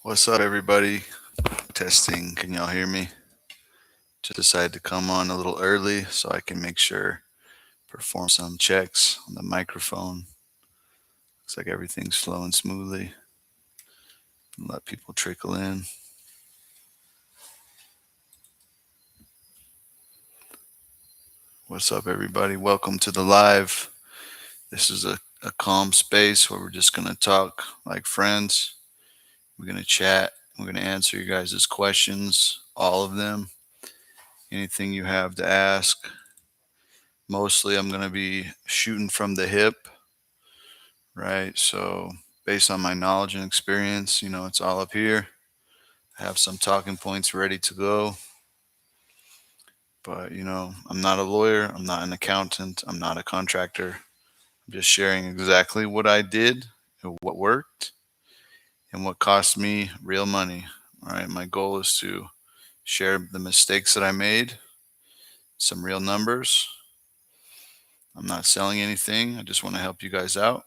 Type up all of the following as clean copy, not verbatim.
What's up, everybody? Testing. Can y'all hear me? Just decided to come on a little early so I can make sure perform some checks on the microphone. Looks like everything's flowing smoothly. Let people trickle in. What's up, everybody? Welcome to the live. This is a calm space where we're just gonna talk like friends. We're gonna chat. We're gonna answer you guys' questions, all of them. Anything you have to ask. Mostly, I'm gonna be shooting from the hip, right? So, based on my knowledge and experience, it's all up here. I have some talking points ready to go, but I'm not a lawyer, I'm not an accountant, I'm not a contractor. I'm just sharing exactly what I did and what worked and what cost me real money. All right, my goal is to share the mistakes that I made, some real numbers. I'm not selling anything. I just want to help you guys out.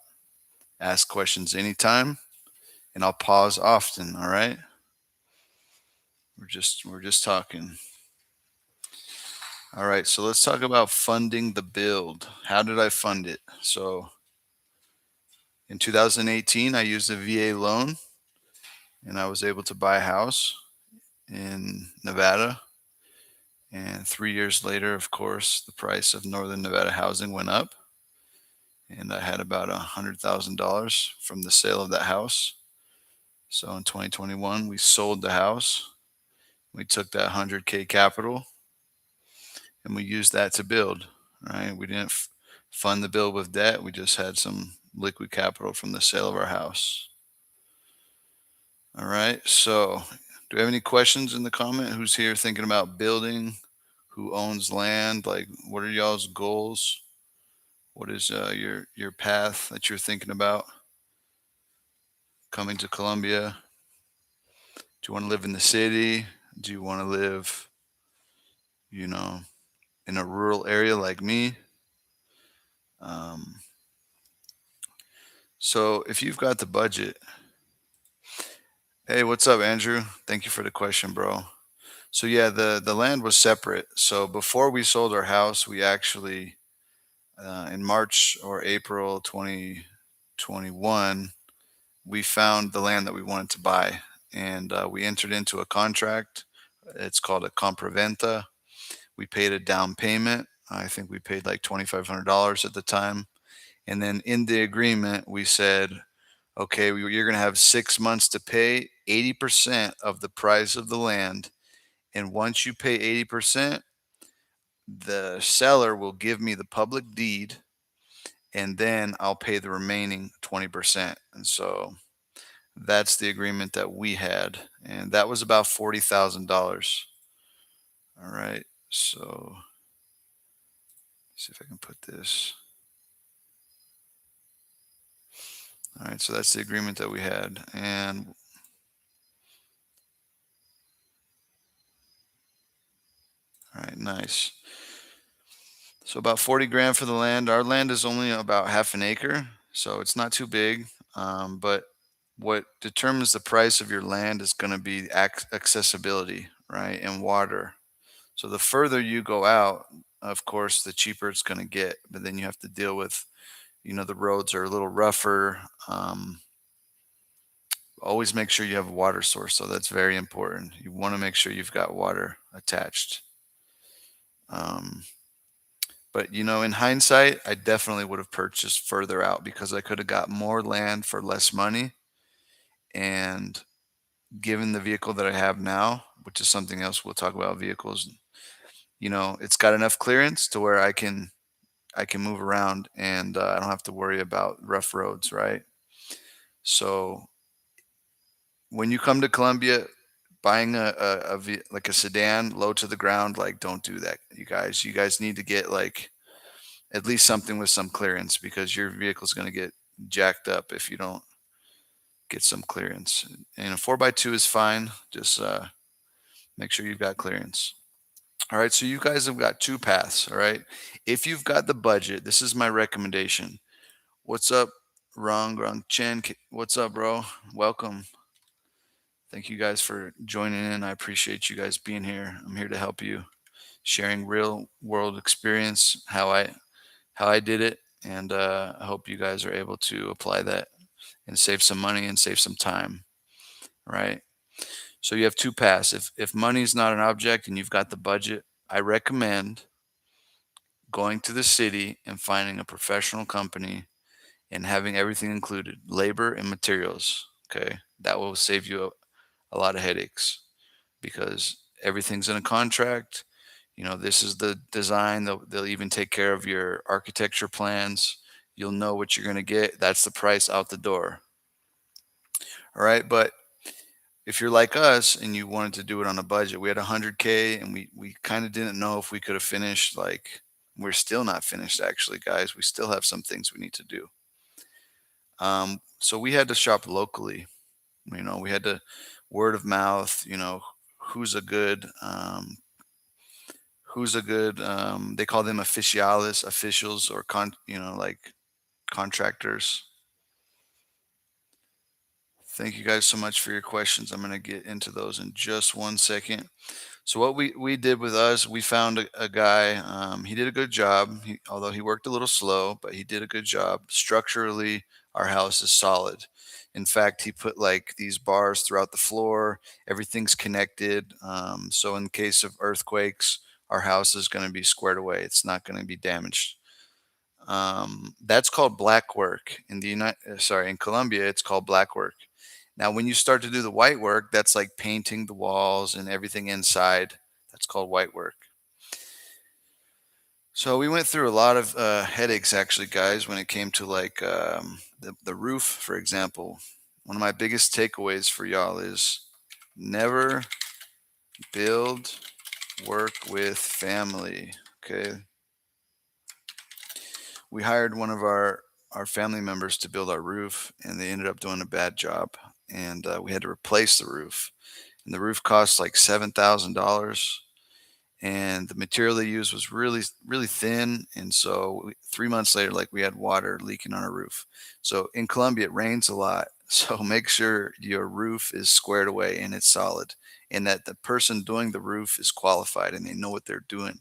Ask questions anytime, and I'll pause often, all right? We're just talking. All right, so let's talk about funding the build. How did I fund it? So in 2018, I used a VA loan and I was able to buy a house in Nevada. And 3 years later, of course, the price of Northern Nevada housing went up. And I had about $100,000 from the sale of that house. So in 2021, we sold the house. We took that 100K capital and we used that to build. Right? We didn't fund the build with debt. We just had some liquid capital from the sale of our house. All right. So, do we have any questions in the comment? Who's here thinking about building? Who owns land? Like, what are y'all's goals? What is your path that you're thinking about coming to Colombia? Do you want to live in the city? Do you want to live, you know, in a rural area like me? Um, so, if you've got the budget, hey, what's up, Andrew? Thank you for the question, bro. So yeah, the land was separate. So before we sold our house, we actually in March or April 2021, we found the land that we wanted to buy, and we entered into a contract. It's called a compraventa. We paid a down payment. I think we paid like $2,500 at the time, and then in the agreement we said, okay, you're going to have 6 months to pay 80% of the price of the land. And once you pay 80%, the seller will give me the public deed and then I'll pay the remaining 20%. And so that's the agreement that we had. And that was about $40,000. All right. So see if I can put this. All right. So that's the agreement that we had. And all right, nice. So about 40 grand for the land. Our land is only about half an acre, so it's not too big. But what determines the price of your land is going to be accessibility, right? And water. So the further you go out, of course, the cheaper it's going to get. But then you have to deal with, the roads are a little rougher. Always make sure you have a water source. So that's very important. You want to make sure you've got water attached. Um, But in hindsight, I definitely would have purchased further out because I could have got more land for less money. And given the vehicle that I have now, which is something else we'll talk about vehicles, it's got enough clearance to where I can move around and I don't have to worry about rough roads, right? So when you come to Colombia, buying like a sedan low to the ground, like don't do that, you guys. You guys need to get like at least something with some clearance because your vehicle's going to get jacked up if you don't get some clearance. And a 4x2 is fine. Just make sure you've got clearance. All right. So you guys have got two paths. All right. If you've got the budget, this is my recommendation. What's up, Rong Chen? What's up, bro? Welcome. Thank you guys for joining in. I appreciate you guys being here. I'm here to help you, sharing real world experience, how I did it, and I hope you guys are able to apply that and save some money and save some time, right? So you have two paths. If money is not an object and you've got the budget, I recommend going to the city and finding a professional company and having everything included, labor and materials. Okay, that will save you a lot of headaches because everything's in a contract. This is the design. They'll even take care of your architecture plans. You'll know what you're going to get. That's the price out the door. All right. But if you're like us and you wanted to do it on a budget, we had 100K and we kind of didn't know if we could have finished. Like, we're still not finished, actually, guys. We still have some things we need to do. So we had to shop locally. We had to word of mouth, who's a good they call them officiales, officials, or like contractors. Thank you guys so much for your questions. I'm going to get into those in just 1 second. So what we did with us, we found a guy. He did a good job, although he worked a little slow, but he did a good job. Structurally, our house is solid. In fact, he put like these bars throughout the floor. Everything's connected. So in case of earthquakes, our house is going to be squared away. It's not going to be damaged. That's called black work. In Colombia, it's called black work. Now, when you start to do the white work, that's like painting the walls and everything inside. That's called white work. So we went through a lot of headaches, actually, guys, when it came to like the roof, for example. One of my biggest takeaways for y'all is never build work with family. Okay. We hired one of our family members to build our roof, and they ended up doing a bad job, and we had to replace the roof. And the roof cost like $7,000, and the material they used was really really thin. And so 3 months later, like, we had water leaking on our roof. So in Colombia, it rains a lot. So make sure your roof is squared away and it's solid, and that the person doing the roof is qualified and they know what they're doing.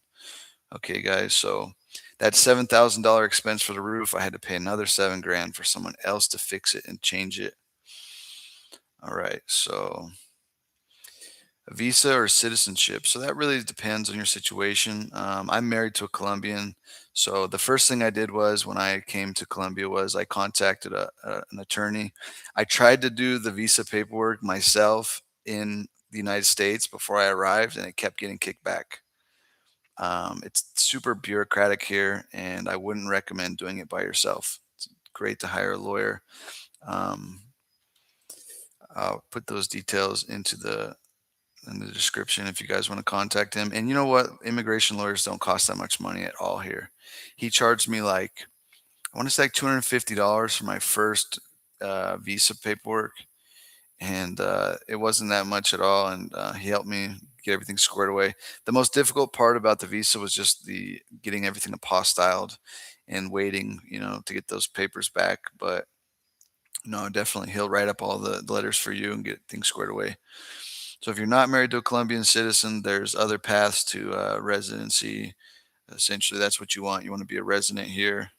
Okay, guys. So that $7,000 expense for the roof, I had to pay another 7 grand for someone else to fix it and change it. All right. So a visa or citizenship. So that really depends on your situation. I'm married to a Colombian. So the first thing I did was, when I came to Colombia, was I contacted an attorney. I tried to do the visa paperwork myself in the United States before I arrived, and it kept getting kicked back. It's super bureaucratic here, and I wouldn't recommend doing it by yourself. It's great to hire a lawyer. Um, I'll put those details in the description if you guys want to contact him. And you know what? Immigration lawyers don't cost that much money at all here. He charged me like, I want to say like $250 for my first visa paperwork, and it wasn't that much at all. And he helped me get everything squared away. The most difficult part about the visa was just the getting everything apostilled and waiting, to get those papers back. But no, definitely, he'll write up all the letters for you and get things squared away. So if you're not married to a Colombian citizen, there's other paths to residency. Essentially, that's what you want. You want to be a resident here.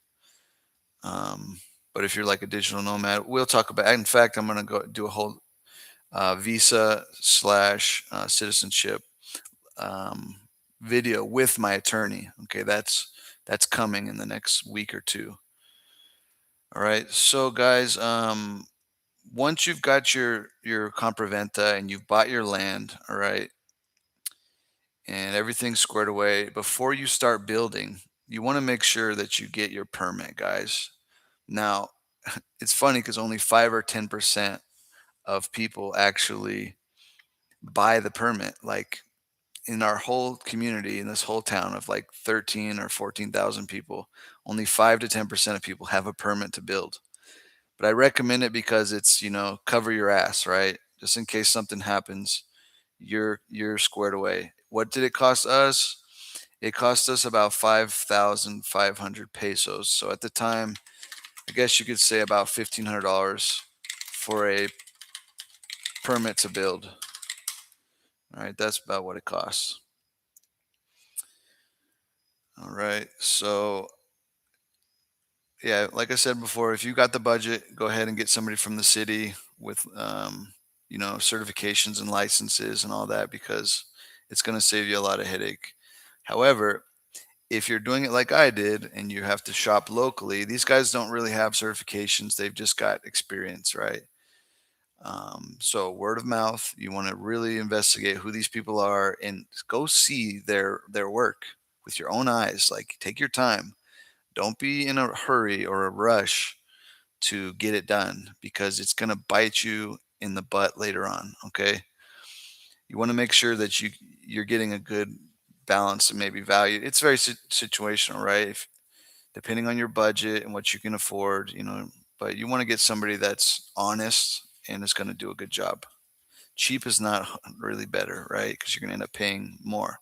Um, but if you're like a digital nomad, we'll talk about. In fact, I'm going to go do a whole visa slash citizenship um, video with my attorney. Okay, that's coming in the next week or two. All right, so guys, once you've got your compraventa and you've bought your land, all right, and everything's squared away, before you start building, you want to make sure that you get your permit, guys. Now, it's funny because only 5 or 10% of people actually buy the permit. Like, in our whole community, in this whole town of like 13 or 14,000 people, only 5 to 10% of people have a permit to build. But I recommend it because it's, cover your ass, right? Just in case something happens, you're squared away. What did it cost us? It cost us about 5,500 pesos. So at the time, I guess you could say about $1,500 for a permit to build. All right, that's about what it costs. All right, so yeah, like I said before, if you got the budget, go ahead and get somebody from the city with, certifications and licenses and all that, because it's going to save you a lot of headache. However, if you're doing it like I did and you have to shop locally, these guys don't really have certifications. They've just got experience, right? So word of mouth, you want to really investigate who these people are and go see their work with your own eyes. Like, take your time. Don't be in a hurry or a rush to get it done, because it's going to bite you in the butt later on. Okay. You want to make sure that you're getting a good balance and maybe value. It's very situational, right? Depending on your budget and what you can afford, but you want to get somebody that's honest and is going to do a good job. Cheap is not really better, right? Because you're going to end up paying more.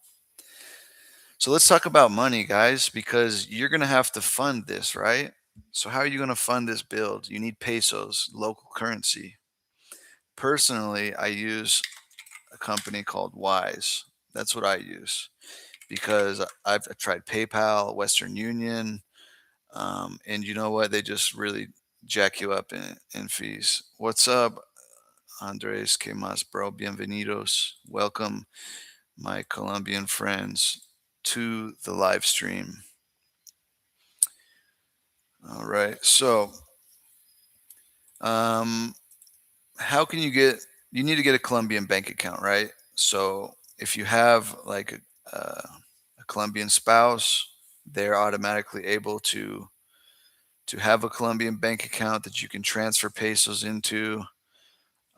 So let's talk about money, guys, because you're going to have to fund this, right? So how are you going to fund this build? You need pesos, local currency. Personally, I use a company called Wise. That's what I use, because I've tried PayPal, Western Union, and you know what? They just really jack you up in fees. What's up, Andres? Que más, bro? Bienvenidos. Welcome, my Colombian friends, to the live stream. All right. So, um, how can you need to get a Colombian bank account, right? So, if you have like a Colombian spouse, they're automatically able to have a Colombian bank account that you can transfer pesos into,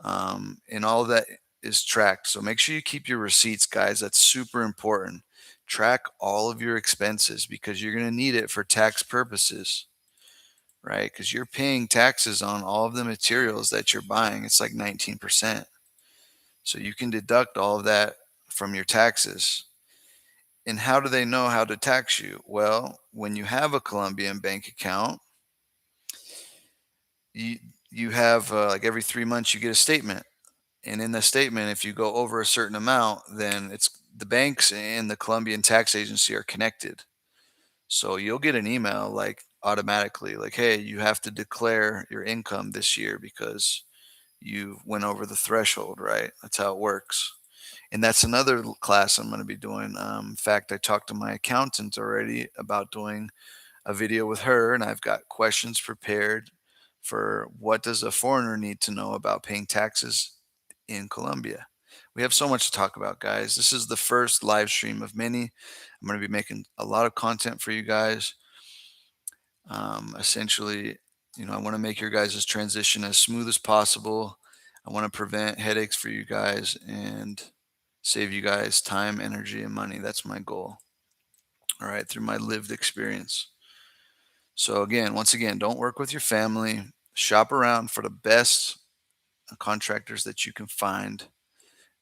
and all of that is tracked. So make sure you keep your receipts, guys. That's super important. Track all of your expenses, because you're going to need it for tax purposes, right? Because you're paying taxes on all of the materials that you're buying. It's like 19%. So you can deduct all of that from your taxes. And how do they know how to tax you? Well, when you have a Colombian bank account, you you have like every 3 months you get a statement. And in the statement, if you go over a certain amount, then it's the banks and the Colombian tax agency are connected. So you'll get an email like automatically, like, hey, you have to declare your income this year because you went over the threshold, right? That's how it works. And that's another class I'm going to be doing. In fact, I talked to my accountant already about doing a video with her, and I've got questions prepared for what does a foreigner need to know about paying taxes in Colombia. We have so much to talk about, guys. This is the first live stream of many. I'm going to be making a lot of content for you guys. Essentially, I want to make your guys' transition as smooth as possible. I want to prevent headaches for you guys and save you guys time, energy, and money. That's my goal. All right, through my lived experience. So again, once again, don't work with your family. Shop around for the best contractors that you can find.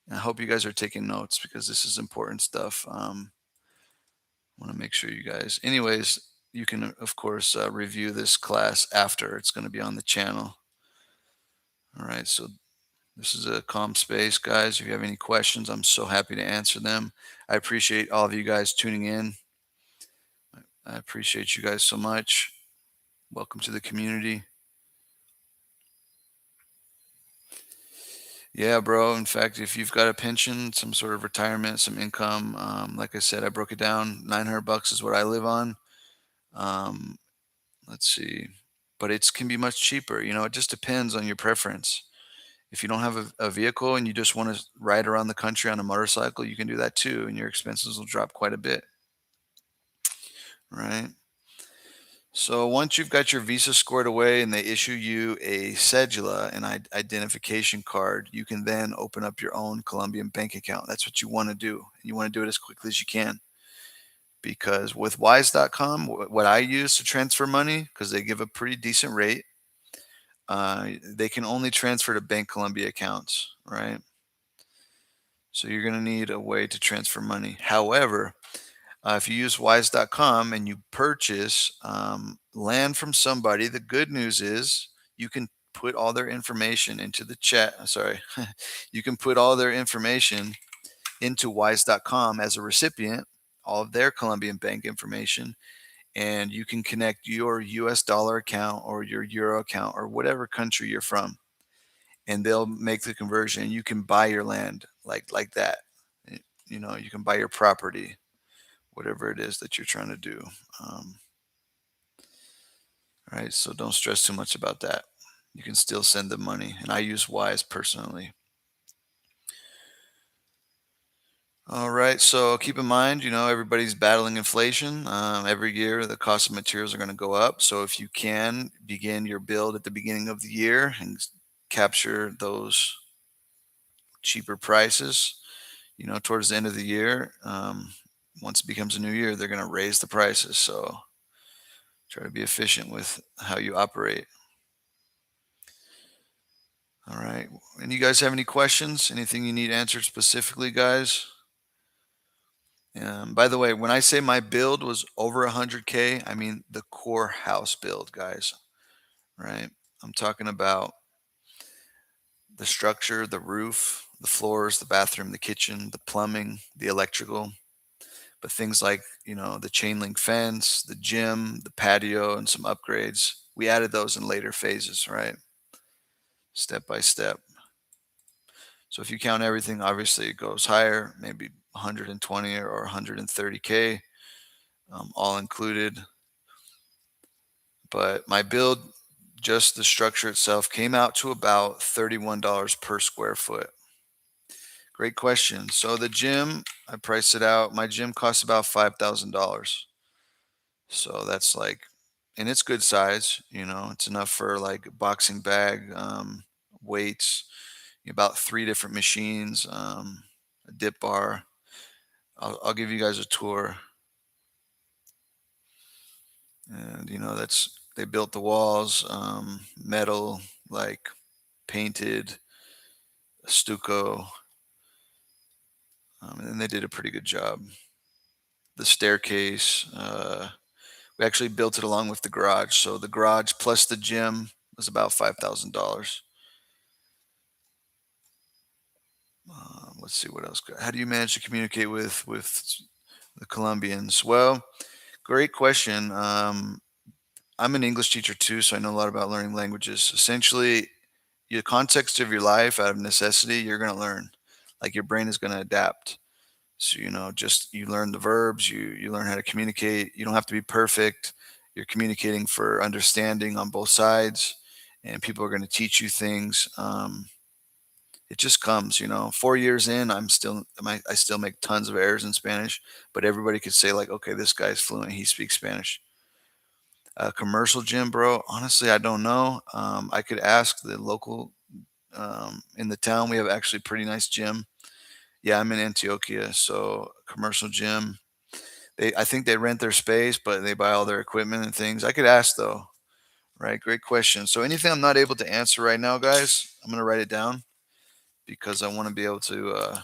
And I hope you guys are taking notes, because this is important stuff. Want to make sure you guys, anyways, you can, of course, review this class after. It's going to be on the channel. All right. So this is a calm space, guys. If you have any questions, I'm so happy to answer them. I appreciate all of you guys tuning in. I appreciate you guys so much. Welcome to the community. Yeah, bro. In fact, if you've got a pension, some sort of retirement, some income, like I said, I broke it down. $900 is what I live on. Um, let's see, but it can be much cheaper. It just depends on your preference. If you don't have a vehicle and you just want to ride around the country on a motorcycle, you can do that too, and your expenses will drop quite a bit, right? So once you've got your visa squared away and they issue you a cedula, an identification card, you can then open up your own Colombian bank account. That's what you want to do. You want to do it as quickly as you can, because with wise.com, what I use to transfer money, because they give a pretty decent rate, they can only transfer to Bank Colombia accounts, right? So you're going to need a way to transfer money. However, if you use wise.com and you purchase land from somebody, the good news is you can put all their information into the chat. Sorry. You can put all their information into wise.com as a recipient, all of their Colombian bank information, and you can connect your US dollar account or your euro account or whatever country you're from, and they'll make the conversion. You can buy your land like that. You know, you can buy your property, whatever it is that you're trying to do. Um, right? So don't stress too much about that. You can still send the money, and I use Wise personally. All right, so keep in mind, everybody's battling inflation. Every year, the cost of materials are going to go up. So if you can begin your build at the beginning of the year and capture those cheaper prices, towards the end of the year, once it becomes a new year, they're going to raise the prices. So try to be efficient with how you operate. All right. And you guys have any questions? Anything you need answered specifically, guys? By the way, when I say my build was over 100K, I mean the core house build, guys. Right? I'm talking about the structure, the roof, the floors, the bathroom, the kitchen, the plumbing, the electrical, but things like, the chain link fence, the gym, the patio, and some upgrades. We added those in later phases, right? Step by step. So if you count everything, obviously it goes higher, maybe 120 or 130K, all included. But my build, just the structure itself, came out to about $31 per square foot. Great question. So the gym, I priced it out. My gym costs about $5,000. So that's like, and it's good size, it's enough for like a boxing bag, weights, about 3 different machines, a dip bar. I'll give you guys a tour. And they built the walls, metal, like painted, stucco, and then they did a pretty good job. The staircase, we actually built it along with the garage. So the garage plus the gym was about $5,000. Let's see what else. How do you manage to communicate with the Colombians? Well, great question. I'm an English teacher too, so I know a lot about learning languages. Essentially, your context of your life, out of necessity, you're going to learn. Like your brain is going to adapt. So just you learn the verbs, you learn how to communicate. You don't have to be perfect. You're communicating for understanding on both sides, and people are going to teach you things. It just comes. 4 years in, I still make tons of errors in Spanish, but everybody could say like, okay, this guy's fluent. He speaks Spanish. Commercial gym, bro. Honestly, I don't know. I could ask the local in the town. We have actually a pretty nice gym. Yeah, I'm in Antioquia, so commercial gym. I think they rent their space, but they buy all their equipment and things. I could ask though. Right, great question. So anything I'm not able to answer right now, guys, I'm gonna write it down because I want to be able to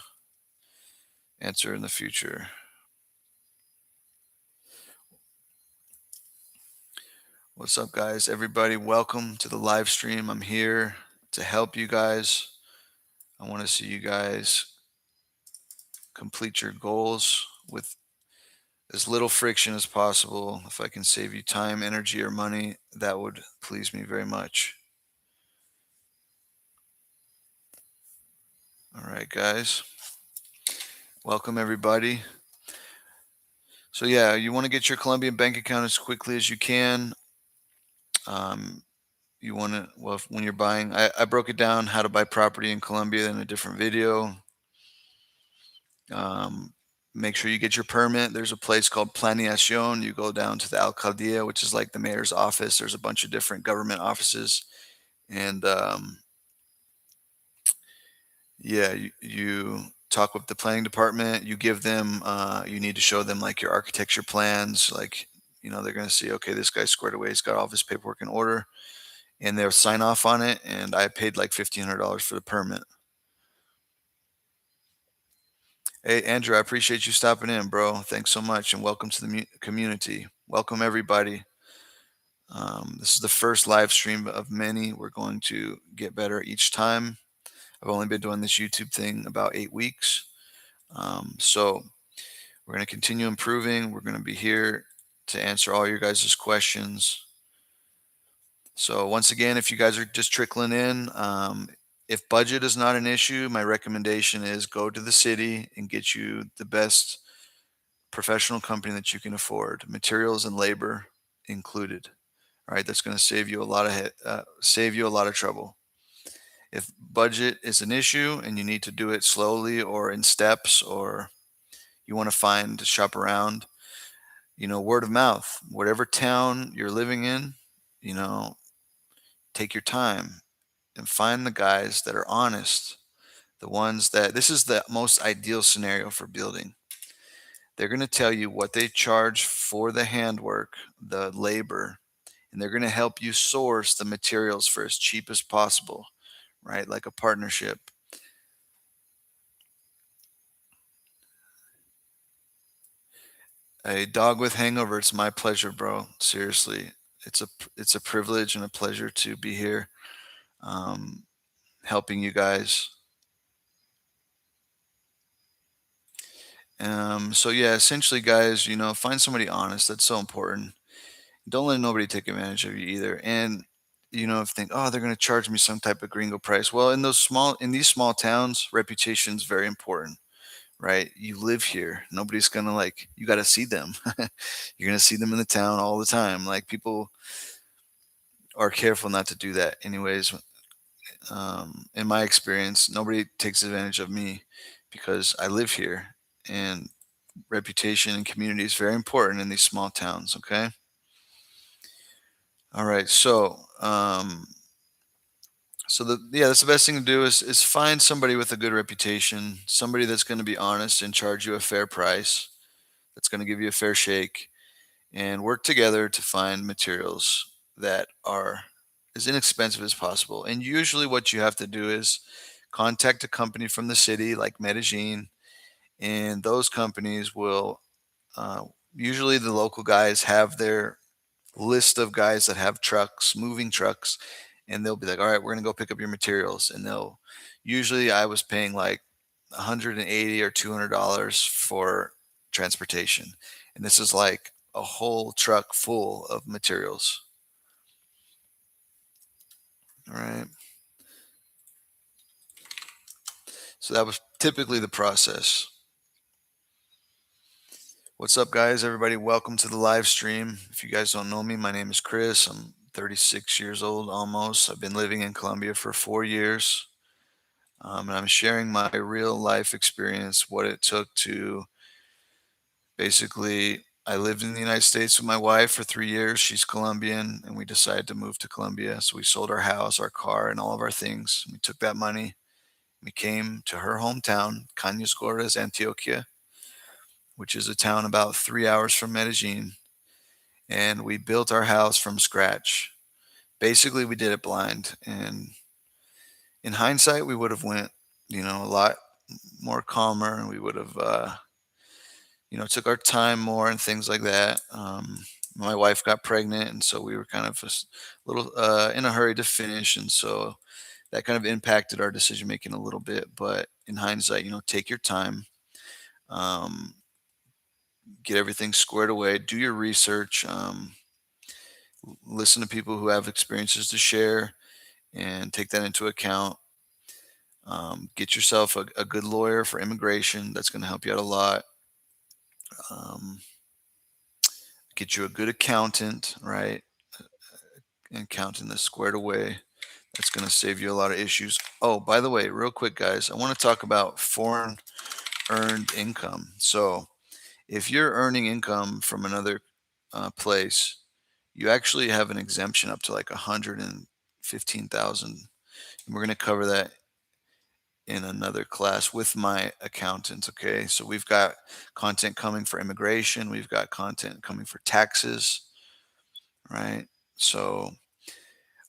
answer in the future. What's up, guys? Everybody, welcome to the live stream. I'm here to help you guys. I want to see you guys complete your goals with as little friction as possible. If I can save you time, energy, or money, that would please me very much. All right, guys. Welcome, everybody. So yeah, you want to get your Colombian bank account as quickly as you can. You want to, well, when you're buying, I broke it down how to buy property in Colombia in a different video. Make sure you get your permit. There's a place called Planeación. You go down to the alcaldía, which is like the mayor's office. There's a bunch of different government offices. And yeah, you talk with the planning department. You give them, you need to show them like your architecture plans. Like, they're going to see, okay, this guy's squared away. He's got all of his paperwork in order. And they'll sign off on it. And I paid like $1,500 for the permit. Hey, Andrew, I appreciate you stopping in, bro. Thanks so much. And welcome to the community. Welcome, everybody. This is the first live stream of many. We're going to get better each time. I've only been doing this YouTube thing about 8 weeks. So we're going to continue improving. We're going to be here to answer all your guys' questions. So once again, if you guys are just trickling in, if budget is not an issue, my recommendation is go to the city and get you the best professional company that you can afford, materials and labor included. All right, that's going to save you a lot of save you a lot of trouble. If budget is an issue and you need to do it slowly or in steps, or you want to find shop around, word of mouth, whatever town you're living in, you know, take your time and find the guys that are honest, the ones that this is the most ideal scenario for building. They're going to tell you what they charge for the handwork, the labor, and they're going to help you source the materials for as cheap as possible, right? Like a partnership. A dog with hangover, it's my pleasure, bro. Seriously. It's a privilege and a pleasure to be here, um, helping you guys. So yeah, essentially, guys, find somebody honest. That's so important. Don't let nobody take advantage of you either. And if think, oh, they're going to charge me some type of gringo price. Well, in these small towns, reputation is very important, right? You live here. Nobody's going to you got to see them. You're going to see them in the town all the time. Like, people are careful not to do that. Anyways, in my experience, nobody takes advantage of me because I live here, and reputation and community is very important in these small towns. Okay. All right. That's the best thing to do is find somebody with a good reputation, somebody that's going to be honest and charge you a fair price, that's going to give you a fair shake, and work together to find materials that are as inexpensive as possible. And usually, what you have to do is contact a company from the city like Medellin, and those companies will uh, usually the local guys have their list of guys that have trucks, moving trucks, and they'll be like, "All right, we're gonna go pick up your materials." And they'll usually I was paying like 180 or $200 for transportation, and this is like a whole truck full of materials. All right, so that was typically the process. What's up, guys? Everybody, welcome to the live stream. If you guys don't know me, my name is Chris. I'm 36 years old almost. I've been living in Colombia for 4 years. And I'm sharing my real life experience, what it took to basically. I lived in the United States with my wife for 3 years. She's Colombian, and we decided to move to Colombia. So we sold our house, our car, and all of our things. We took that money. We came to her hometown, Cañas Gordas, Antioquia, which is a town about 3 hours from Medellin. And we built our house from scratch. Basically, we did it blind. And in hindsight, we would have went, a lot more calmer, and we would have took our time more and things like that. My wife got pregnant, and so we were kind of just a little in a hurry to finish, and so that kind of impacted our decision making a little bit. But in hindsight, take your time, um, get everything squared away, do your research, listen to people who have experiences to share, and take that into account. Get yourself a good lawyer for immigration. That's going to help you out a lot. Um, get you a good accountant, right? An accountant that's squared away. That's going to save you a lot of issues. Oh, by the way, real quick, guys, I want to talk about foreign earned income. So, if you're earning income from another place, you actually have an exemption up to like 115,000. And we're going to cover that in another class with my accountant. Okay. So we've got content coming for immigration, we've got content coming for taxes, right? So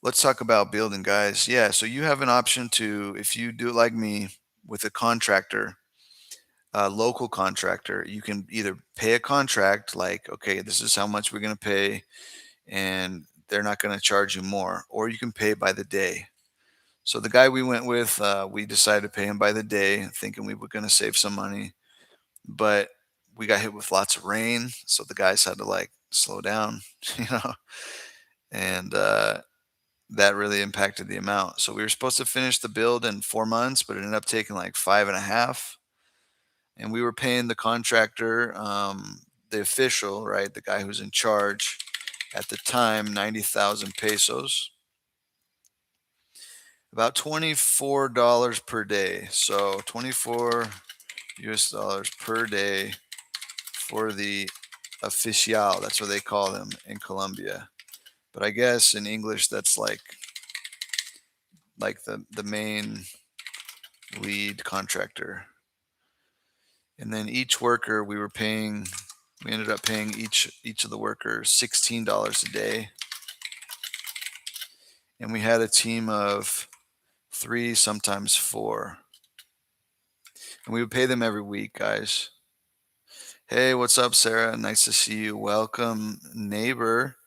let's talk about building, guys. Yeah. So you have an option to, if you do it like me with a contractor, a local contractor, you can either pay a contract like, okay, this is how much we're going to pay, and they're not going to charge you more, or you can pay by the day. So the guy we went with, we decided to pay him by the day, thinking we were going to save some money, but we got hit with lots of rain, so the guys had to like slow down, you know, and that really impacted the amount. So we were supposed to finish the build in 4 months, but it ended up taking like 5.5. And we were paying the contractor, the official, right, the guy who's in charge at the time, 90,000 pesos, about $24 per day. So 24 US dollars per day for the oficial. That's what they call them in Colombia. But I guess in English, that's like the main lead contractor. And then each worker we ended up paying each of the workers $16 a day. And we had a team of 3, sometimes 4. And we would pay them every week, guys. Hey, what's up, Sarah? Nice to see you. Welcome, neighbor.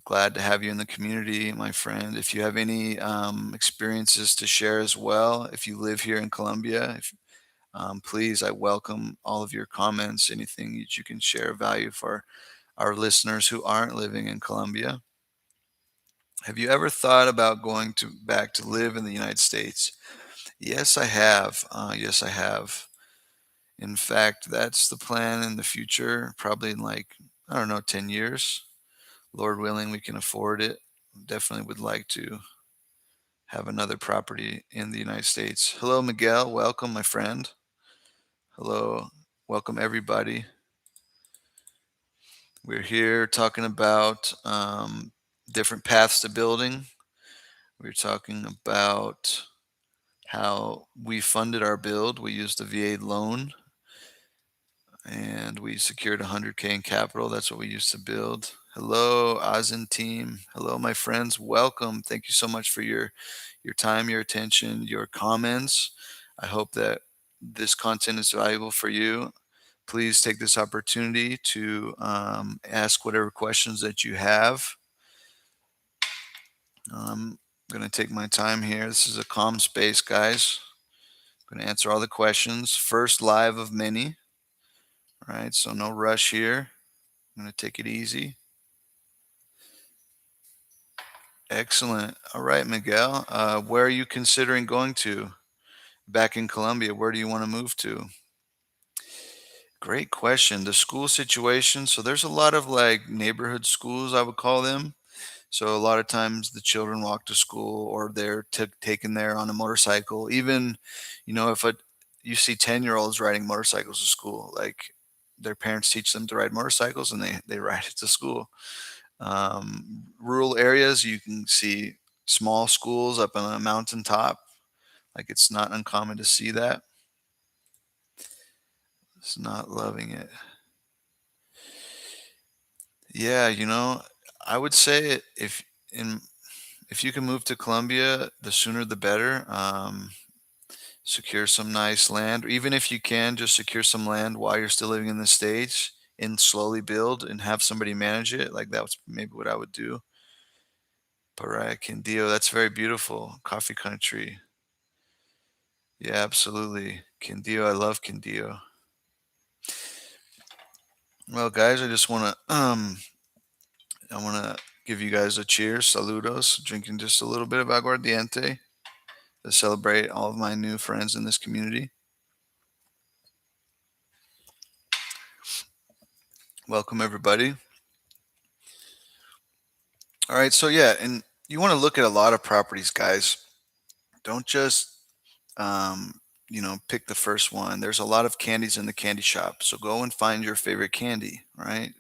Glad to have you in the community, my friend. If you have any experiences to share as well, if you live here in Colombia, please, I welcome all of your comments, anything that you can share of value for our listeners who aren't living in Colombia. Have you ever thought about going back to live in the United States? Yes, I have. Yes, I have. In fact, that's the plan in the future, probably in like, I don't know, 10 years. Lord willing, we can afford it. Definitely would like to have another property in the United States. Hello, Miguel. Welcome, my friend. Hello. Welcome, everybody. We're here talking about different paths to building. We're talking about how we funded our build. We used a VA loan and we secured 100K in capital. That's what we used to build. Hello, Azen team. Hello, my friends. Welcome. Thank you so much for your time, your attention, your comments. I hope that this content is valuable for you. Please take this opportunity to ask whatever questions that you have. I'm going to take my time here. This is a calm space, guys. I'm going to answer all the questions. First live of many. All right, so no rush here. I'm going to take it easy. Excellent. All right, Miguel. Where are you considering going to? Back in Colombia, where do you want to move to? Great question. The school situation. So there's a lot of like neighborhood schools, I would call them. So a lot of times the children walk to school or they're taken there on a motorcycle. Even, if you see 10-year-olds riding motorcycles to school, like their parents teach them to ride motorcycles and they ride it to school. Rural areas, you can see small schools up on a mountaintop. Like it's not uncommon to see that. It's not loving it. Yeah, I would say in if you can move to Colombia, the sooner the better. Secure some nice land, or even if you can, just secure some land while you're still living in the States and slowly build and have somebody manage it. Like that was maybe what I would do. Paraya Quindío, that's very beautiful. Coffee country. Yeah, absolutely. Quindío, I love Quindío. Well, guys, I wanna give you guys a cheers, saludos, drinking just a little bit of aguardiente to celebrate all of my new friends in this community. Welcome, everybody. All right, so yeah, and you want to look at a lot of properties, guys. Don't just, pick the first one. There's a lot of candies in the candy shop, so go and find your favorite candy. Right?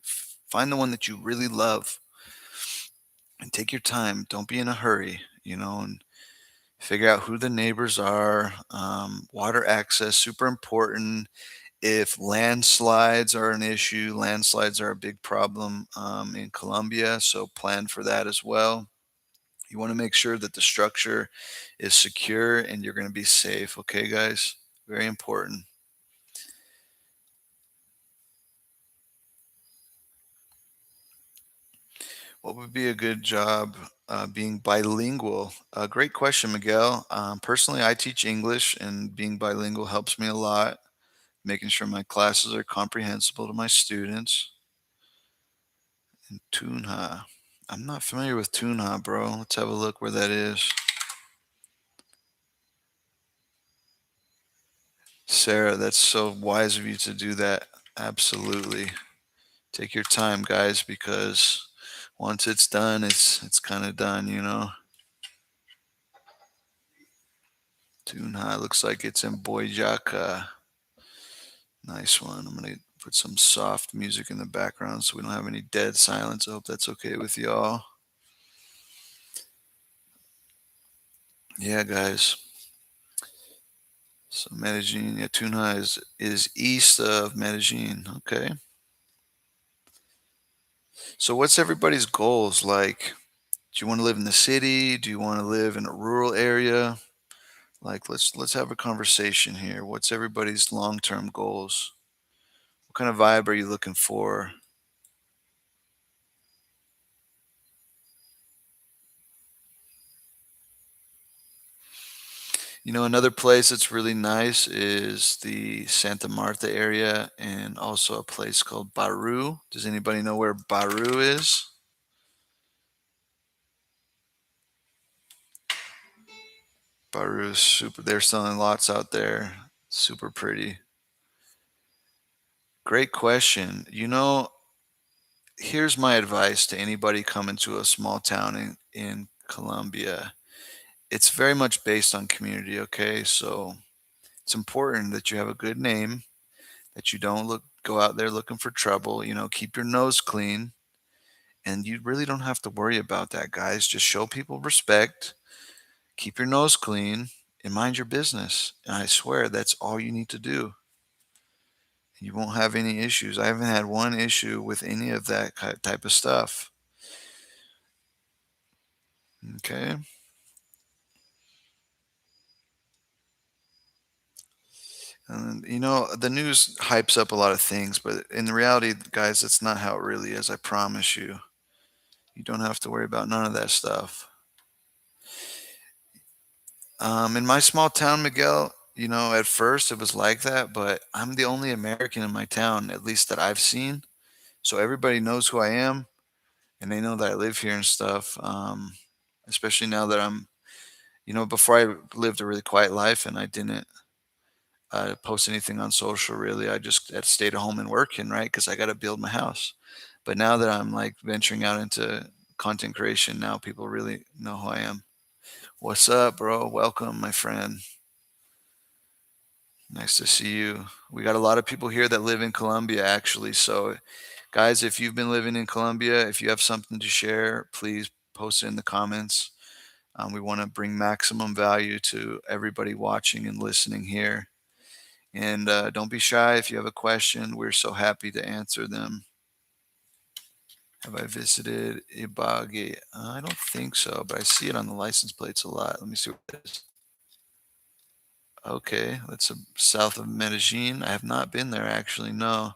Find the one that you really love, and take your time. Don't be in a hurry. And figure out who the neighbors are. Water access, super important. If landslides are an issue, landslides are a big problem in Colombia, so plan for that as well. You want to make sure that the structure is secure and you're going to be safe. Okay, guys? Very important. What would be a good job being bilingual? Great question, Miguel. Personally, I teach English, and being bilingual helps me a lot, making sure my classes are comprehensible to my students. And Tunha. I'm not familiar with Tunha, bro. Let's have a look where that is. Sarah, that's so wise of you to do that. Absolutely. Take your time, guys, because once it's done, it's kind of done, you know. Tunha looks like it's in Boyacá. Nice one. I'm gonna put some soft music in the background so we don't have any dead silence. I hope that's okay with y'all. Yeah, guys. So Medellin, yeah, Tunha is east of Medellin. Okay. So what's everybody's goals like? Do you want to live in the city? Do you want to live in a rural area? Like let's have a conversation here. What's everybody's long-term goals? What kind of vibe are you looking for? You know, another place that's really nice is the Santa Marta area and also a place called Baru. Does anybody know where Baru is? Baru is super. They're selling lots out there. Super pretty. Great question. You know, here's my advice to anybody coming to a small town in Colombia. It's very much based on community, okay? So it's important that you have a good name, that you don't go out there looking for trouble, you know, keep your nose clean. And you really don't have to worry about that, guys. Just show people respect, keep your nose clean, and mind your business. And I swear that's all you need to do. You won't have any issues. I haven't had one issue with any of that type of stuff. Okay. And you know, the news hypes up a lot of things, but in reality, guys, that's not how it really is. I promise you. You don't have to worry about none of that stuff. In my small town, Miguel, you know, at first it was like that, but I'm the only American in my town, at least that I've seen. So everybody knows who I am and they know that I live here and stuff. Especially now that you know, before I lived a really quiet life and I didn't post anything on social really. I just had stayed at home and working, right? Because I got to build my house. But now that I'm like venturing out into content creation, now people really know who I am. What's up, bro? Welcome, my friend. Nice to see you. We got a lot of people here that live in Colombia, actually. So, guys, if you've been living in Colombia, if you have something to share, please post it in the comments. We want to bring maximum value to everybody watching and listening here. And don't be shy if you have a question. We're so happy to answer them. Have I visited Ibagué? I don't think so, but I see it on the license plates a lot. Let me see what it is. Okay, that's south of Medellin. I have not been there actually, no.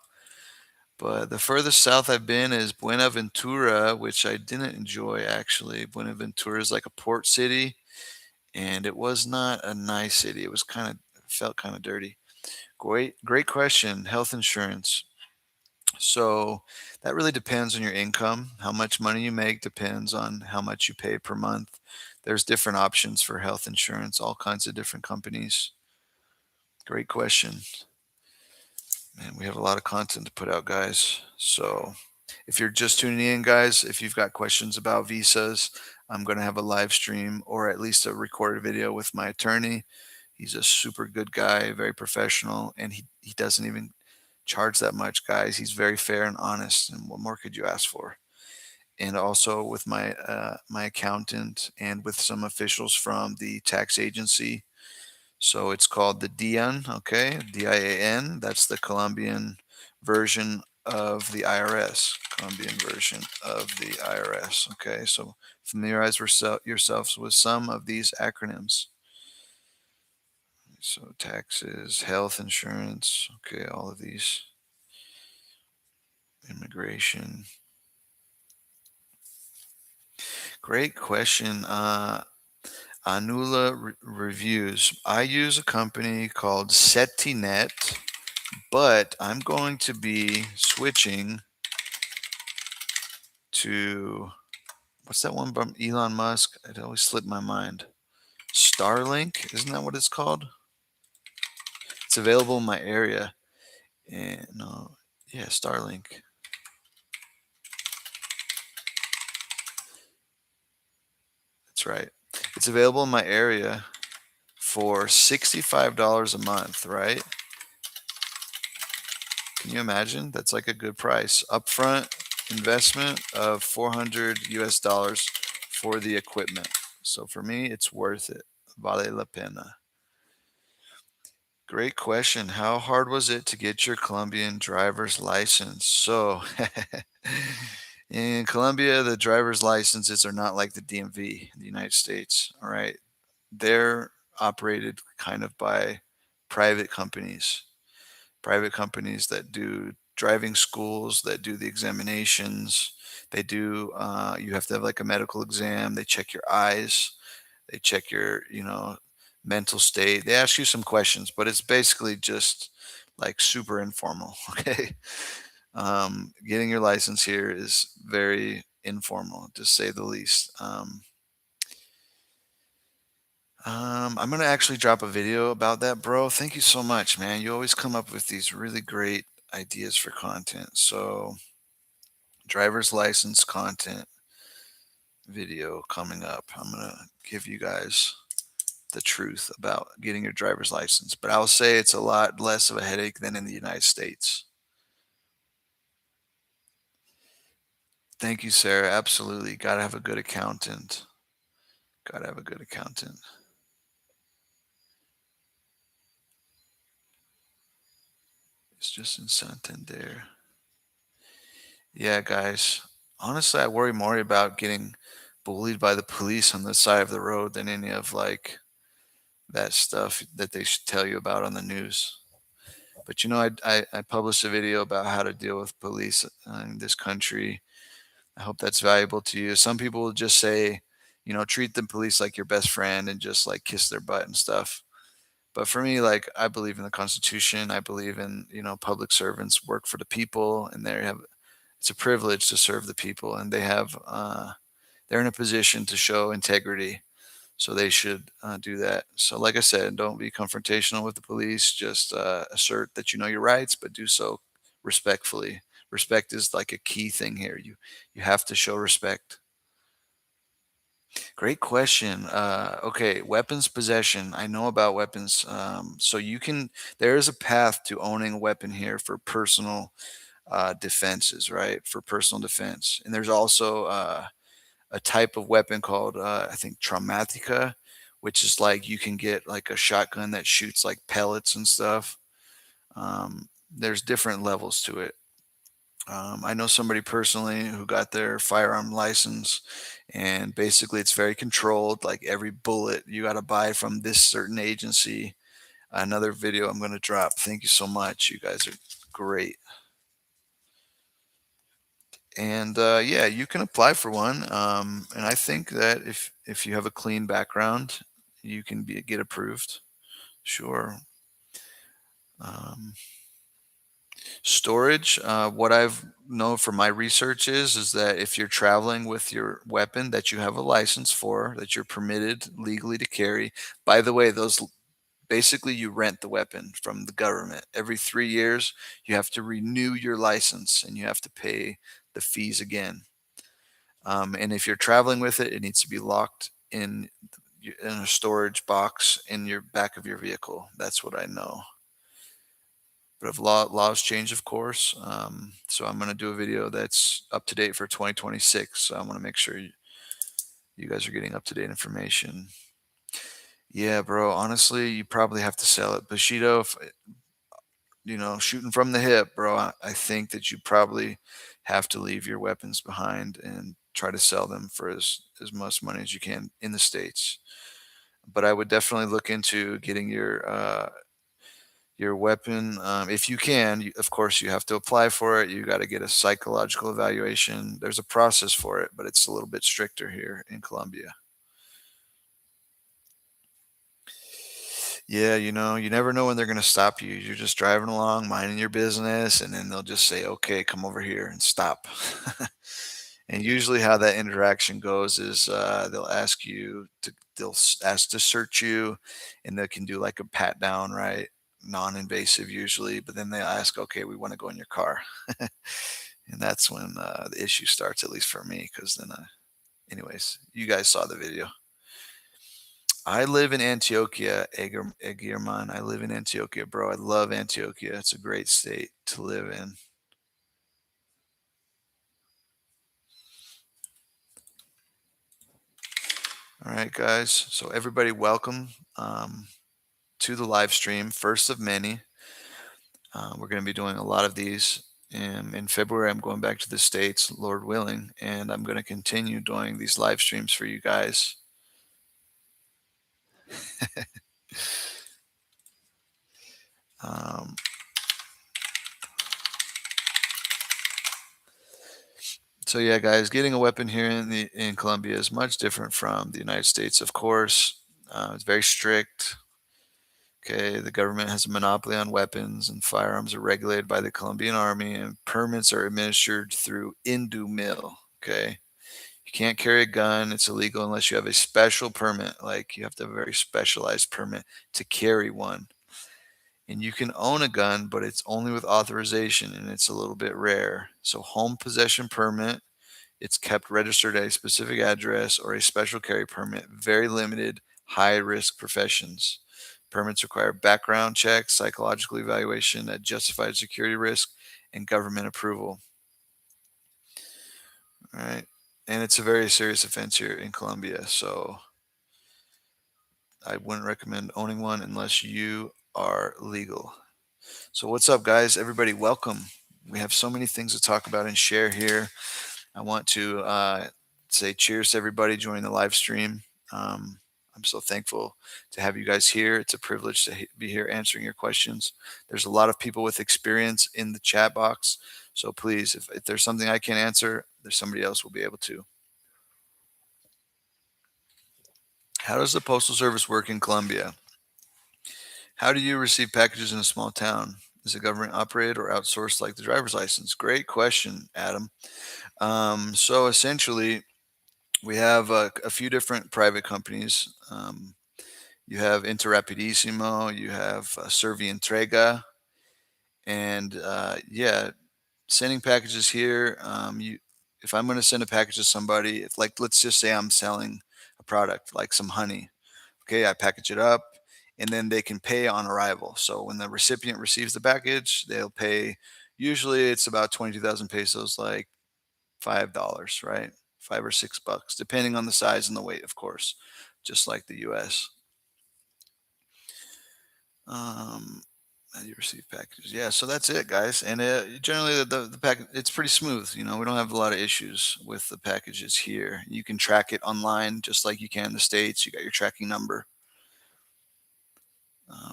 But the furthest south I've been is Buenaventura, which I didn't enjoy actually. Buenaventura is like a port city, and it was not a nice city. It was kind of felt kind of dirty. Great question. Health insurance. So that really depends on your income. How much money you make depends on how much you pay per month. There's different options for health insurance, all kinds of different companies. Great question. Man, we have a lot of content to put out, guys. So if you're just tuning in, guys, if you've got questions about visas, I'm going to have a live stream or at least a recorded video with my attorney. He's a super good guy, very professional, and he doesn't even charge that much, guys. He's very fair and honest, and what more could you ask for? And also with my accountant and with some officials from the tax agency. So it's called the DIAN, okay? DIAN. That's the Colombian version of the IRS. Colombian version of the IRS, okay? So familiarize yourselves with some of these acronyms. So taxes, health insurance, okay, all of these, immigration. Great question. Anula reviews. I use a company called SetiNet, but I'm going to be switching to what's that one from Elon Musk? It always slipped my mind. Starlink, isn't that what it's called? It's available in my area. And no, yeah, Starlink. That's right. It's available in my area for $65 a month, right? Can you imagine? That's like a good price. Upfront investment of 400 US dollars for the equipment. So for me, it's worth it. Vale la pena. Great question. How hard was it to get your Colombian driver's license? So, in Colombia, the driver's licenses are not like the DMV in the United States. All right. They're operated kind of by private companies, private companies that do driving schools, that do the examinations. They do, you have to have like a medical exam. They check your eyes. They check your, mental state. They ask you some questions, but it's basically just like super informal. Okay. Getting your license here is very informal, to say the least. I'm gonna actually drop a video about that, bro. Thank you so much, man. You always come up with these really great ideas for content. So, driver's license content video coming up. I'm gonna give you guys the truth about getting your driver's license, but I'll say it's a lot less of a headache than in the United States. Thank you, Sarah. Absolutely. Gotta have a good accountant. Gotta have a good accountant. It's just in Santander. Yeah, guys. Honestly, I worry more about getting bullied by the police on the side of the road than any of like that stuff that they should tell you about on the news. But I published a video about how to deal with police in this country. I hope that's valuable to you. Some people will just say, treat the police like your best friend and just like kiss their butt and stuff. But for me, like I believe in the Constitution. I believe in, public servants work for the people and they have it's a privilege to serve the people and they're in a position to show integrity. So they should do that. So like I said, don't be confrontational with the police. Just assert that you know your rights, but do so respectfully. Respect is like a key thing here. You have to show respect. Great question. Okay, weapons possession. I know about weapons. So there is a path to owning a weapon here for personal defenses, right? For personal defense. And there's also a type of weapon called, I think, traumatica, which is like you can get like a shotgun that shoots like pellets and stuff. There's different levels to it. I know somebody personally who got their firearm license, and basically it's very controlled. Like every bullet you got to buy from this certain agency. Another video I'm going to drop. Thank you so much. You guys are great. And yeah, you can apply for one. And I think that if you have a clean background, you can get approved. Sure. Um, Storage. What I've known from my research is that if you're traveling with your weapon that you have a license for, that you're permitted legally to carry. By the way, those basically you rent the weapon from the government. Every 3 years, you have to renew your license and you have to pay the fees again. And if you're traveling with it, it needs to be locked in a storage box in your back of your vehicle. That's what I know. But if laws change, of course. So I'm going to do a video that's up to date for 2026. So I want to make sure you guys are getting up to date information. Yeah, bro. Honestly, you probably have to sell it. Bushido, if, shooting from the hip, bro. I think that you probably have to leave your weapons behind and try to sell them for as much money as you can in the States. But I would definitely look into getting Your weapon, if you can, of course, you have to apply for it. You got to get a psychological evaluation. There's a process for it, but it's a little bit stricter here in Colombia. Yeah, you never know when they're going to stop you. You're just driving along, minding your business, and then they'll just say, "Okay, come over here," and stop. And usually, how that interaction goes is they'll ask to search you, and they can do like a pat down, right? Non-invasive usually, but then they ask, "Okay, we want to go in your car," and that's when the issue starts. At least for me, because then, anyways, you guys saw the video. I live in Antioquia, Eggerman. I live in Antioquia, bro. I love Antioquia. It's a great state to live in. All right, guys. So everybody, welcome to the live stream, first of many. We're going to be doing a lot of these. In February, I'm going back to the States, Lord willing, and I'm going to continue doing these live streams for you guys. Um, so yeah, guys, getting a weapon here in Colombia is much different from the United States, of course. It's very strict. Okay, the government has a monopoly on weapons, and firearms are regulated by the Colombian army, and permits are administered through Indumil. Okay, you can't carry a gun; it's illegal unless you have a special permit. Like you have to have a very specialized permit to carry one. And you can own a gun, but it's only with authorization, and it's a little bit rare. So, home possession permit, it's kept registered at a specific address, or a special carry permit, very limited, high risk professions. Permits require background checks, psychological evaluation that justified security risk, and government approval. All right. And it's a very serious offense here in Colombia. So I wouldn't recommend owning one unless you are legal. So, what's up, guys? Everybody, welcome. We have so many things to talk about and share here. I want to say cheers to everybody joining the live stream. I'm so thankful to have you guys here. It's a privilege to be here answering your questions. There's a lot of people with experience in the chat box. So please, if there's something I can't answer, there's somebody else will be able to. How does the Postal Service work in Colombia? How do you receive packages in a small town? Is it government operated or outsourced like the driver's license? Great question, Adam. So essentially, we have a few different private companies. You have Interrapidissimo, you have Servientrega, and yeah, sending packages here. If I'm going to send a package to somebody, if like let's just say I'm selling a product like some honey, okay, I package it up, and then they can pay on arrival. So when the recipient receives the package, they'll pay. Usually, it's about 22,000 pesos, like $5, right? $5 or $6, depending on the size and the weight, of course, just like the US. Um, how do you receive packages? Yeah, so that's it, guys. And generally, the package it's pretty smooth. We don't have a lot of issues with the packages here. You can track it online just like you can in the States. You got your tracking number.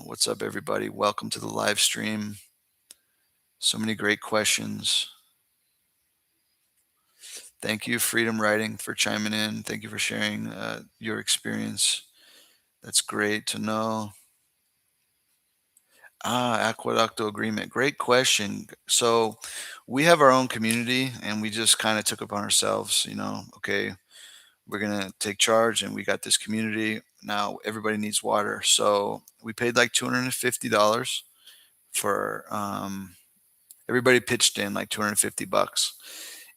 What's up, everybody? Welcome to the live stream. So many great questions. Thank you, Freedom Writing, for chiming in. Thank you for sharing your experience. That's great to know. Aqueducto agreement. Great question. So we have our own community and we just kind of took upon ourselves, okay, we're going to take charge and we got this community. Now everybody needs water. So we paid like $250 for everybody pitched in like 250 bucks.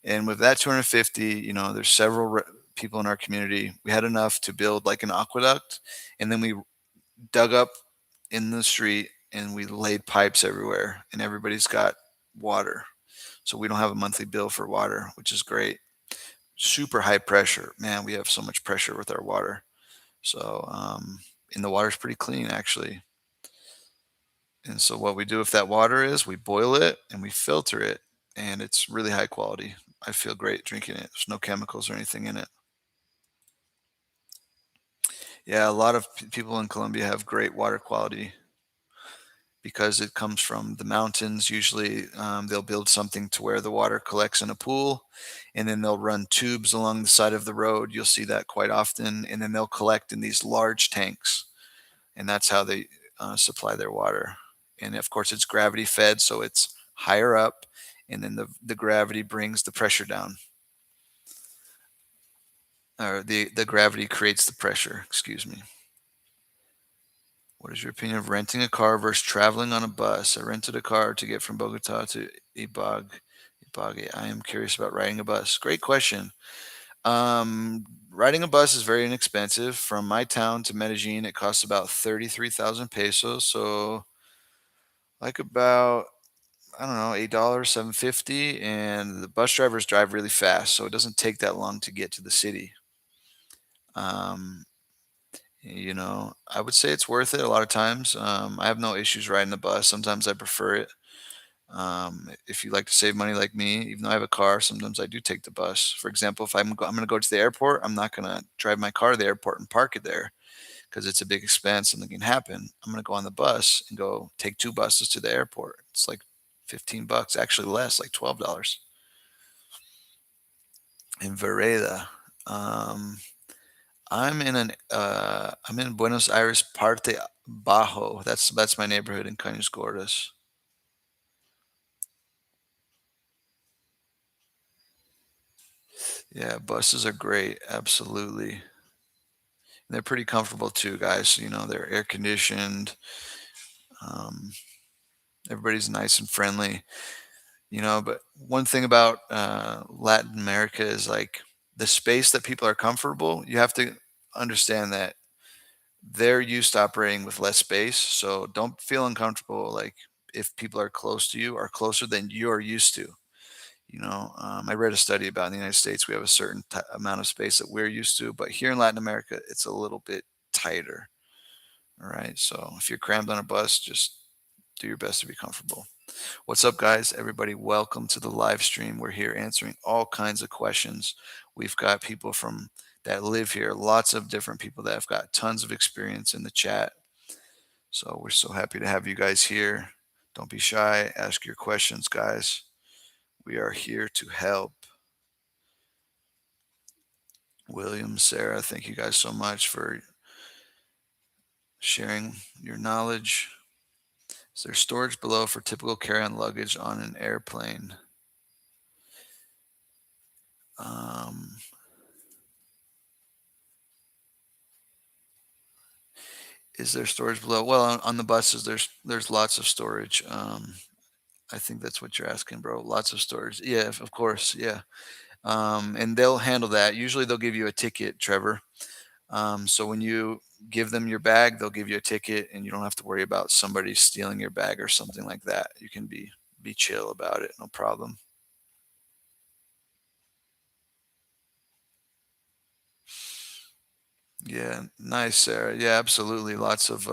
And with that 250, there's several people in our community. We had enough to build like an aqueduct, and then we dug up in the street and we laid pipes everywhere, and everybody's got water. So we don't have a monthly bill for water, which is great. Super high pressure. Man, we have so much pressure with our water. So, and the water's pretty clean actually. And so what we do with that water is we boil it and we filter it, and it's really high quality. I feel great drinking it. There's no chemicals or anything in it. Yeah, a lot of people in Colombia have great water quality because it comes from the mountains. Usually, they'll build something to where the water collects in a pool, and then they'll run tubes along the side of the road. You'll see that quite often, and then they'll collect in these large tanks, and that's how they supply their water. And of course, it's gravity fed, so it's higher up, and then the gravity brings the pressure down, or the gravity creates the pressure. Excuse me. What is your opinion of renting a car versus traveling on a bus? I rented a car to get from Bogota to Ibague. I am curious about riding a bus. Great question. Riding a bus is very inexpensive. From my town to Medellin, it costs about 33,000 pesos. So, like about, I don't know, $8, 750. And the bus drivers drive really fast. So, it doesn't take that long to get to the city. Um, I would say it's worth it a lot of times. I have no issues riding the bus. Sometimes I prefer it. If you like to save money like me, even though I have a car, sometimes I do take the bus. For example, if I'm going to go to the airport, I'm not going to drive my car to the airport and park it there because it's a big expense. Something can happen. I'm going to go on the bus and go take two buses to the airport. It's like 15 bucks, actually less, like $12 in Vereda. Um, I'm in Buenos Aires, Parte Bajo. That's my neighborhood in Cañas Gordas. Yeah, buses are great. Absolutely. They're pretty comfortable too, guys. They're air conditioned. Um, Everybody's nice and friendly. But one thing about Latin America is like the space that people are comfortable. You have to understand that they're used to operating with less space. So don't feel uncomfortable. Like if people are close to you or closer than you're used to. I read a study about in the United States, we have a certain amount of space that we're used to, but here in Latin America, it's a little bit tighter. All right. So if you're crammed on a bus, just do your best to be comfortable. What's up, guys? Everybody, welcome to the live stream. We're here answering all kinds of questions. We've got people from that live here, lots of different people that have got tons of experience in the chat. So we're so happy to have you guys here. Don't be shy. Ask your questions, guys. We are here to help. William, Sarah, thank you guys so much for sharing your knowledge. Is there storage below for typical carry-on luggage on an airplane? Um, is there storage below? Well, on the buses, there's lots of storage. I think that's what you're asking, bro. Lots of storage. Yeah, of course. Yeah. And they'll handle that. Usually, they'll give you a ticket, Trevor. So when you give them your bag, they'll give you a ticket, and you don't have to worry about somebody stealing your bag or something like that. You can be chill about it, no problem. Yeah, nice, Sarah. Yeah, absolutely. Lots of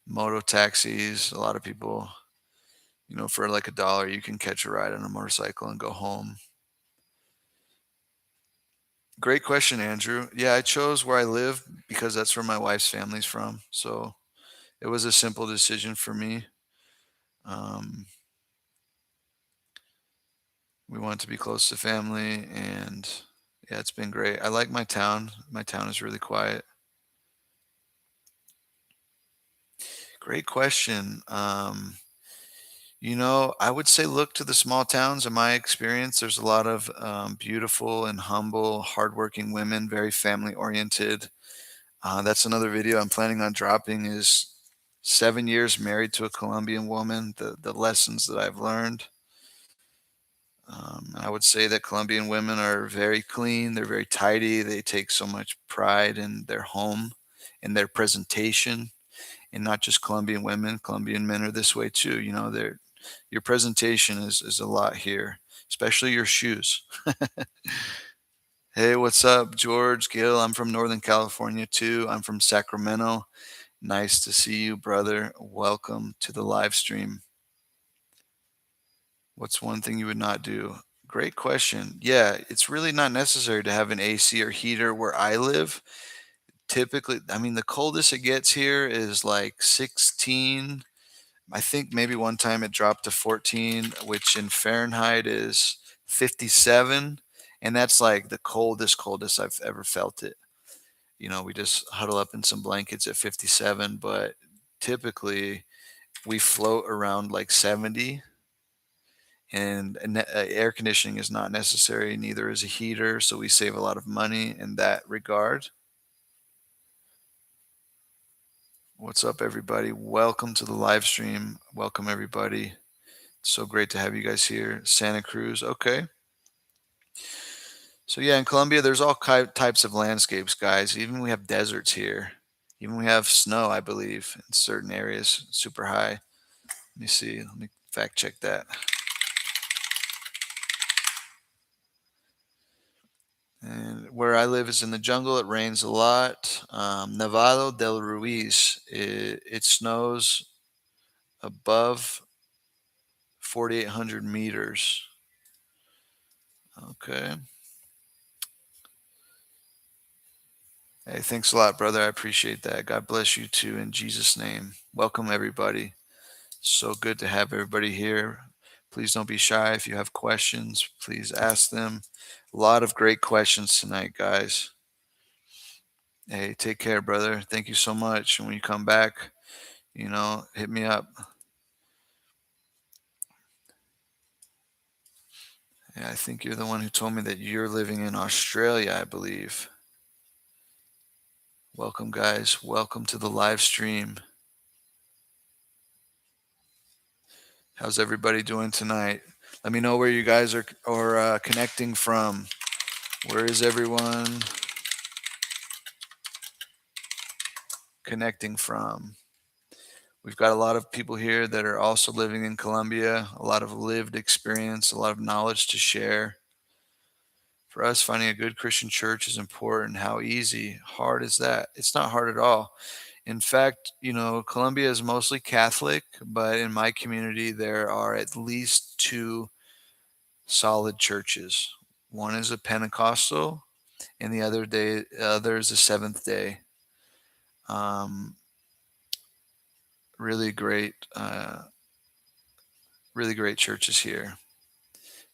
moto taxis. A lot of people, for like $1, you can catch a ride on a motorcycle and go home. Great question, Andrew. Yeah, I chose where I live because that's where my wife's family's from. So it was a simple decision for me. Um, we wanted to be close to family, and yeah, it's been great. I like my town. My town is really quiet. Great question. I would say look to the small towns. In my experience, there's a lot of beautiful and humble, hardworking women, very family oriented. That's another video I'm planning on dropping is 7 years married to a Colombian woman, the lessons that I've learned. I would say that Colombian women are very clean. They're very tidy. They take so much pride in their home, in their presentation, and not just Colombian women. Colombian men are this way too. Your presentation is a lot here, especially your shoes. Hey, what's up, George Gill? I'm from Northern California too. I'm from Sacramento. Nice to see you, brother. Welcome to the live stream. What's one thing you would not do? Great question. Yeah, it's really not necessary to have an AC or heater where I live. Typically, I mean, the coldest it gets here is like 16. I think maybe one time it dropped to 14, which in Fahrenheit is 57. And that's like the coldest I've ever felt it. We just huddle up in some blankets at 57, but typically we float around like 70. And air conditioning is not necessary, neither is a heater. So we save a lot of money in that regard. What's up, everybody? Welcome to the live stream. Welcome, everybody. So great to have you guys here. Santa Cruz. Okay. So yeah, in Colombia, there's all types of landscapes, guys. Even we have deserts here. Even we have snow, I believe, in certain areas, super high. Let me see. Let me fact check that. And where I live is in the jungle. It rains a lot. Nevado del Ruiz. It snows above 4,800 meters. Okay. Hey, thanks a lot, brother. I appreciate that. God bless you too, in Jesus' name. Welcome, everybody. So good to have everybody here. Please don't be shy. If you have questions, please ask them. A lot of great questions tonight, guys. Hey, take care, brother. Thank you so much. And when you come back, hit me up. Yeah, I think you're the one who told me that you're living in Australia, I believe. Welcome, guys. Welcome to the live stream. How's everybody doing tonight? Let me know where you guys are connecting from. Where is everyone connecting from? We've got a lot of people here that are also living in Colombia, a lot of lived experience, a lot of knowledge to share. For us, finding a good Christian church is important. How hard is that? It's not hard at all. In fact, Colombia is mostly Catholic, but in my community, there are at least two solid churches. One is a Pentecostal, and the other is a Seventh Day. Really great, really great churches here.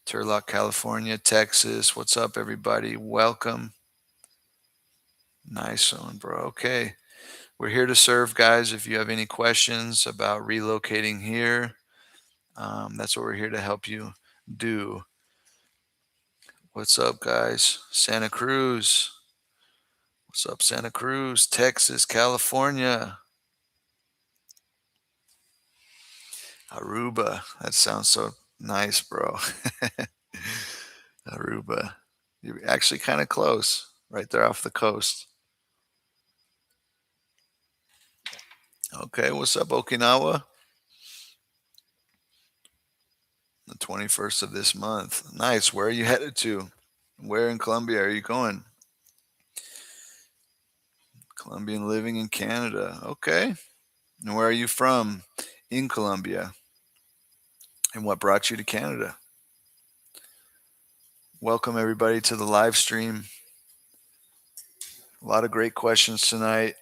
Turlock, California, Texas. What's up, everybody? Welcome. Nice one, bro. Okay. We're here to serve, guys. If you have any questions about relocating here, that's what we're here to help you do. What's up, guys? Santa Cruz. What's up, Santa Cruz, Texas, California? Aruba. That sounds so nice, bro. Aruba. You're actually kind of close, right there off the coast. Okay, what's up, Okinawa? The 21st of this month. Nice. Where are you headed to? Where in Colombia are you going? Colombian living in Canada. Okay. And where are you from in Colombia? And what brought you to Canada? Welcome, everybody, to the live stream. A lot of great questions tonight.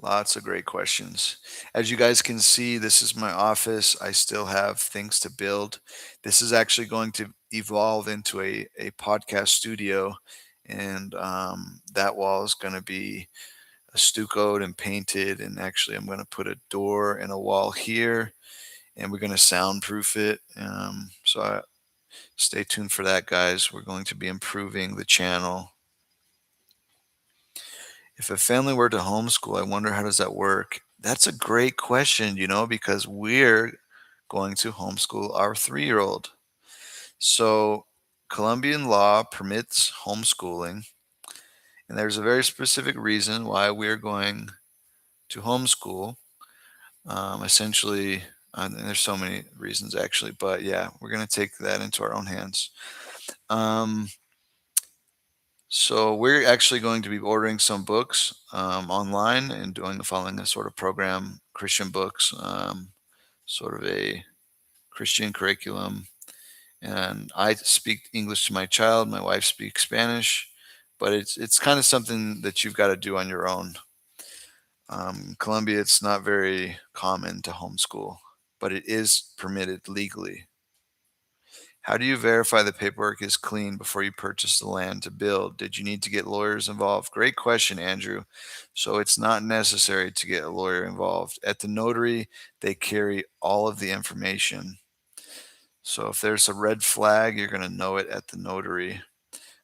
Lots of great questions. As you guys can see, this is my office. I still have things to build. This is actually going to evolve into a podcast studio. And that wall is going to be stuccoed and painted. And actually, I'm going to put a door and a wall here. And we're going to soundproof it. Stay tuned for that, guys. We're going to be improving the channel. If a family were to homeschool, I wonder how does that work? That's a great question, because we're going to homeschool our 3-year-old. So Colombian law permits homeschooling, and there's a very specific reason why we're going to homeschool. Essentially, and there's so many reasons actually, but yeah, we're going to take that into our own hands. So we're actually going to be ordering some books online and following a sort of program, Christian books, sort of a Christian curriculum. And I speak English to my child. My wife speaks Spanish, but it's kind of something that you've got to do on your own. Colombia, it's not very common to homeschool, but it is permitted legally. How do you verify the paperwork is clean before you purchase the land to build? Did you need to get lawyers involved? Great question, Andrew. So it's not necessary to get a lawyer involved. At the notary, they carry all of the information. So if there's a red flag, you're going to know it at the notary.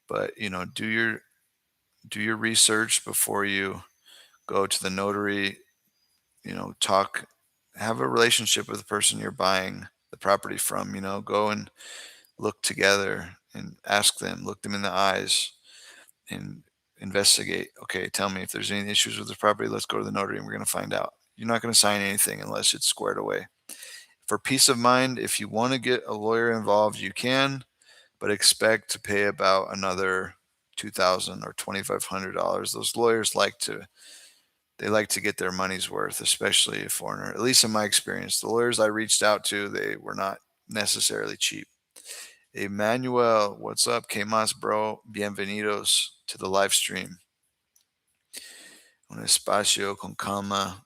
But, do your research before you go to the notary, talk, have a relationship with the person you're buying the property from, go and look together and ask them, look them in the eyes and investigate. Okay, tell me if there's any issues with the property. Let's go to the notary and we're going to find out. You're not going to sign anything unless it's squared away. For peace of mind, if you want to get a lawyer involved, you can, but expect to pay about another $2,000 or $2,500. Those lawyers like to get their money's worth, especially a foreigner. At least in my experience, the lawyers I reached out to, they were not necessarily cheap. Emmanuel, what's up? Que más, bro? Bienvenidos to the live stream. Un espacio con calma.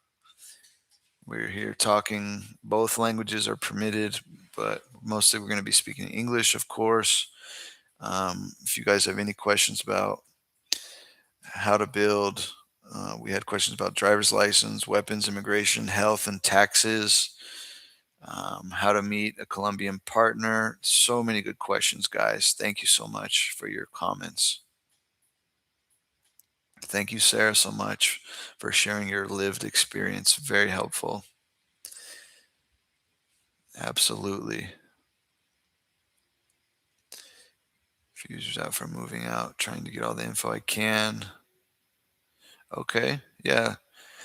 We're here talking. Both languages are permitted, but mostly we're going to be speaking English, of course. If you guys have any questions about how to build, we had questions about driver's license, weapons, immigration, health, and taxes. How to meet a Colombian partner. So many good questions, guys. Thank you so much for your comments. Thank you, Sarah, so much for sharing your lived experience. Very helpful. Absolutely. Users out for moving out, trying to get all the info I can. Okay, yeah,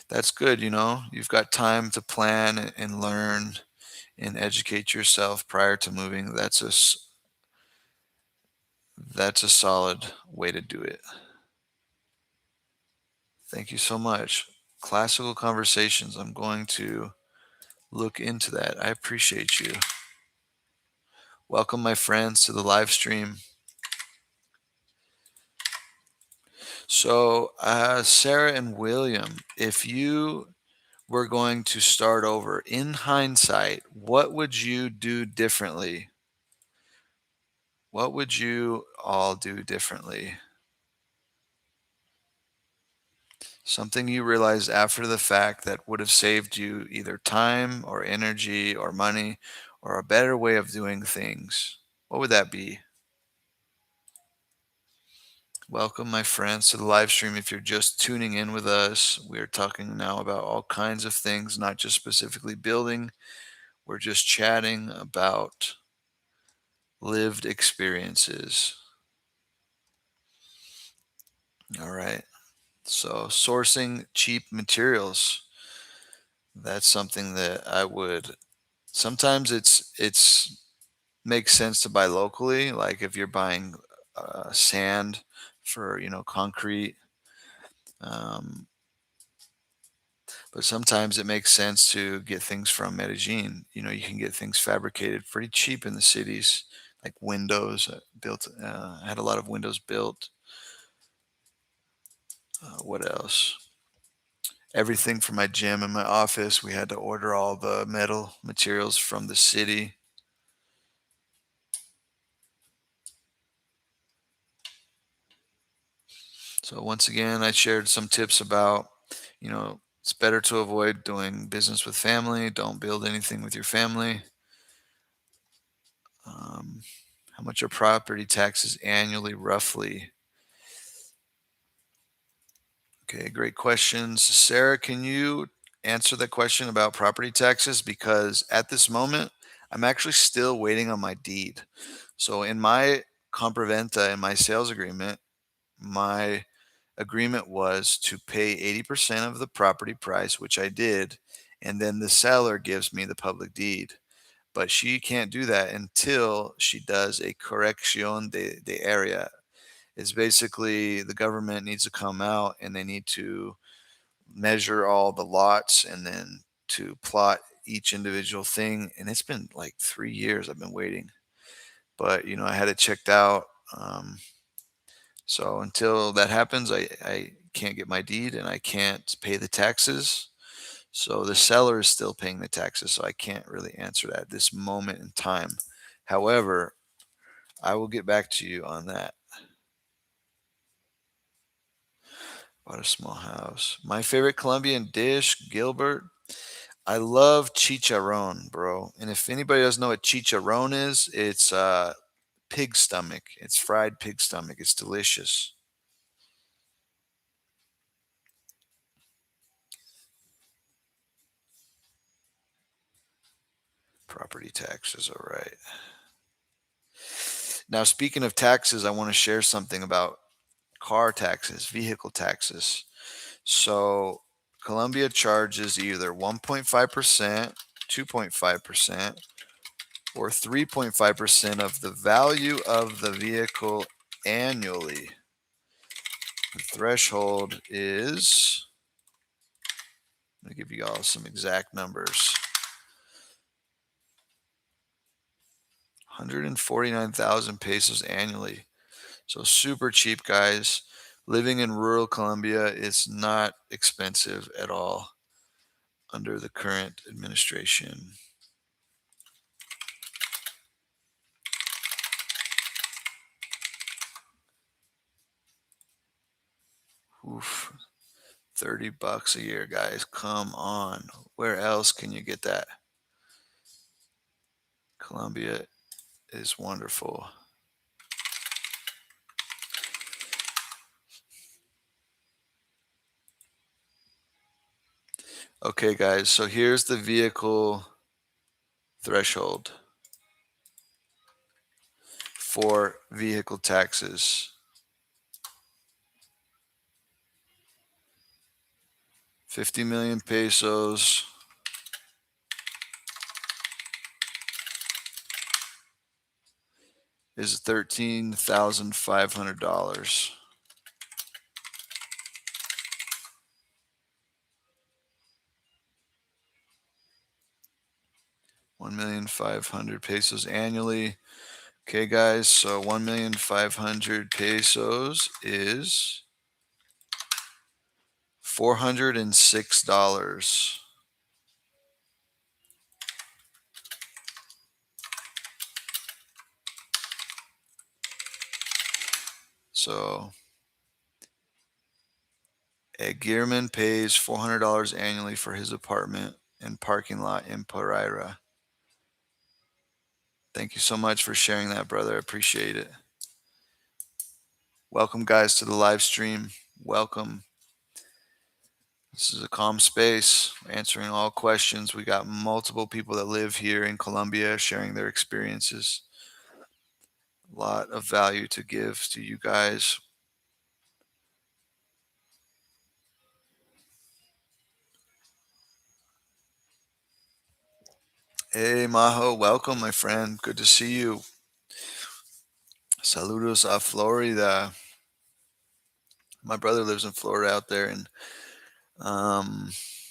that's good. You've got time to plan and learn and educate yourself prior to moving. That's a solid way to do it. Thank you so much. Classical conversations. I'm going to look into that. I appreciate you. Welcome, my friends, to the live stream. So, Sarah and William, if you were going to start over in hindsight, what would you do differently? What would you all do differently? Something you realized after the fact that would have saved you either time or energy or money or a better way of doing things. What would that be? Welcome, my friends, to the live stream. If you're just tuning in with us, we are talking now about all kinds of things, not just specifically building. We're just chatting about lived experiences. All right. So sourcing cheap materials, that's something that I would sometimes it's makes sense to buy locally, like if you're buying sand for, concrete. Um, but sometimes it makes sense to get things from Medellin. You can get things fabricated pretty cheap in the cities, like windows built. I had a lot of windows built. What else? Everything from my gym and my office, we had to order all the metal materials from the city. So once again, I shared some tips about, it's better to avoid doing business with family. Don't build anything with your family. How much are property taxes annually, roughly? Okay, great questions. Sarah, can you answer the question about property taxes? Because at this moment, I'm actually still waiting on my deed. So in my compraventa, in my sales agreement, my agreement was to pay 80% of the property price, which I did, and then the seller gives me the public deed. But she can't do that until she does a corrección de area. It's basically the government needs to come out and they need to measure all the lots and then to plot each individual thing. And it's been like 3 years I've been waiting, but I had it checked out. So until that happens, I can't get my deed and I can't pay the taxes. So the seller is still paying the taxes. So I can't really answer that at this moment in time. However, I will get back to you on that. Bought a small house. My favorite Colombian dish, Gilbert. I love chicharron, bro. And if anybody doesn't know what chicharron is, it's pig stomach. It's fried pig stomach. It's delicious. Property taxes, all right. Now, speaking of taxes, I want to share something about car taxes, vehicle taxes. So, Colombia charges either 1.5%, 2.5%, or 3.5% of the value of the vehicle annually. The threshold is, let me give you all some exact numbers. 149,000 pesos annually. So super cheap, guys. Living in rural Colombia is not expensive at all under the current administration. Oof. $30 a year, guys. Come on. Where else can you get that? Colombia is wonderful. Okay, guys. So here's the vehicle threshold for vehicle taxes. 50 million pesos is $13,500. 1,500,000 pesos annually. Okay, guys, so 1,500,000 pesos is $406. So Ed Gearman pays $400 annually for his apartment and parking lot in Pereira. Thank you so much for sharing that, brother. I appreciate it. Welcome, guys, to the live stream. Welcome. This is a calm space, answering all questions. We got multiple people that live here in Colombia sharing their experiences. A lot of value to give to you guys. Hey, Majo, welcome, my friend. Good to see you. Saludos a Florida. My brother lives in Florida out there in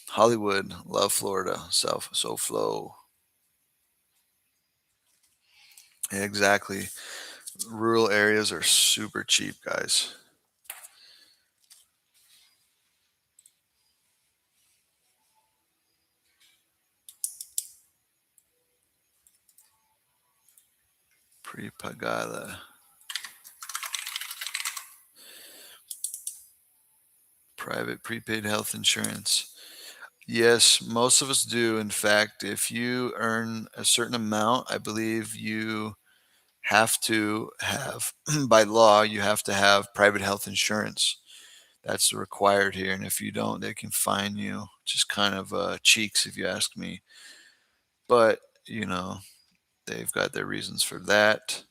Hollywood. Love Florida. So flow. Yeah, exactly. Rural areas are super cheap, guys. Prepagada. Private prepaid health insurance. Yes, most of us do. In fact, if you earn a certain amount, I believe you have to have, by law, you have to have private health insurance. That's required here. And if you don't, they can fine you. Just kind of cheeks, if you ask me. But, they've got their reasons for that.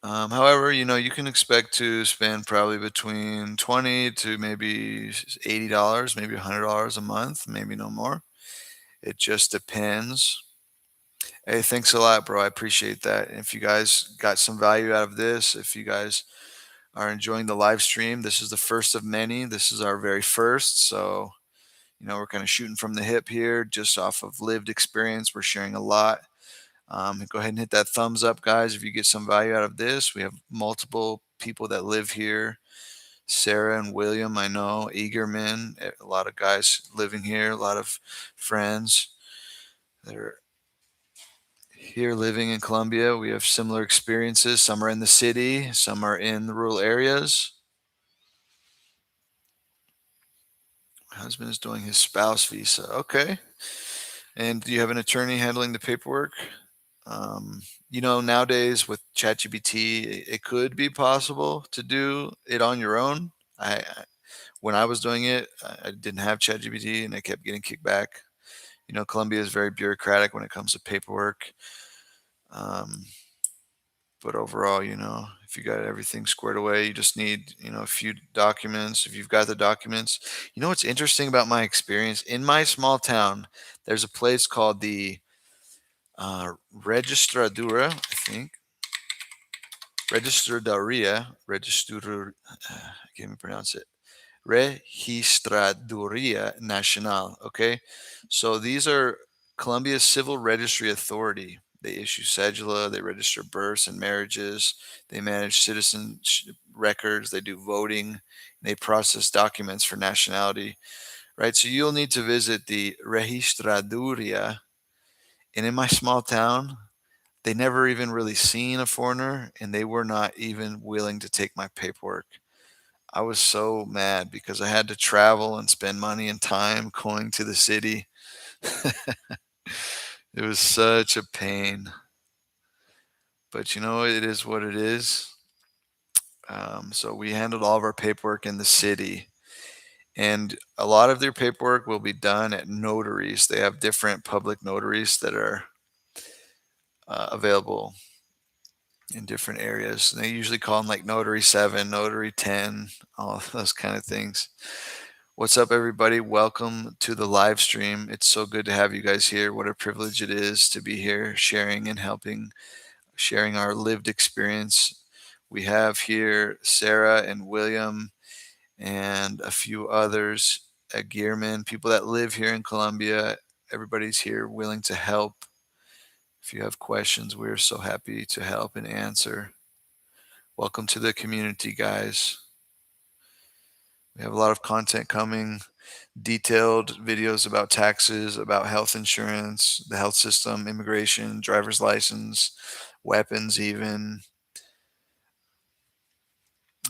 However, you can expect to spend probably between 20 to maybe $80, maybe $100 a month, maybe no more. It just depends. Hey, thanks a lot, bro. I appreciate that. If you guys got some value out of this, if you guys are enjoying the live stream, this is the first of many. This is our very first. So, we're kind of shooting from the hip here, just off of lived experience. We're sharing a lot. Go ahead and hit that thumbs up, guys, if you get some value out of this. We have multiple people that live here. Sarah and William, I know, Eagerman, a lot of guys living here, a lot of friends that are here living in Colombia. We have similar experiences. Some are in the city, some are in the rural areas. My husband is doing his spouse visa. Okay. And do you have an attorney handling the paperwork? Nowadays with ChatGPT, it could be possible to do it on your own. When I was doing it, I didn't have ChatGPT and I kept getting kicked back. Colombia is very bureaucratic when it comes to paperwork. Um, but overall, if you got everything squared away, you just need, a few documents. If you've got the documents, what's interesting about my experience in my small town, there's a place called the Registradura, I think. I can't even pronounce it. Registraduría Nacional. Okay, so these are Colombia's civil registry authority. They issue cedula, they register births and marriages, they manage citizen records, they do voting, they process documents for nationality. Right, so you'll need to visit the Registraduría. And in my small town, they never even really seen a foreigner, and they were not even willing to take my paperwork. I was so mad because I had to travel and spend money and time going to the city. It was such a pain, but it is what it is. So we handled all of our paperwork in the city, and a lot of their paperwork will be done at notaries. They have different public notaries that are available in different areas. And they usually call them like Notary 7, Notary 10, all of those kind of things. What's up, everybody? Welcome to the live stream. It's so good to have you guys here. What a privilege it is to be here sharing and helping, sharing our lived experience. We have here Sarah and William and a few others at Gearman, people that live here in Colombia. Everybody's here willing to help. If you have questions, we're so happy to help and answer. Welcome to the community, guys. We have a lot of content coming, detailed videos about taxes, about health insurance, the health system, immigration, driver's license, weapons even.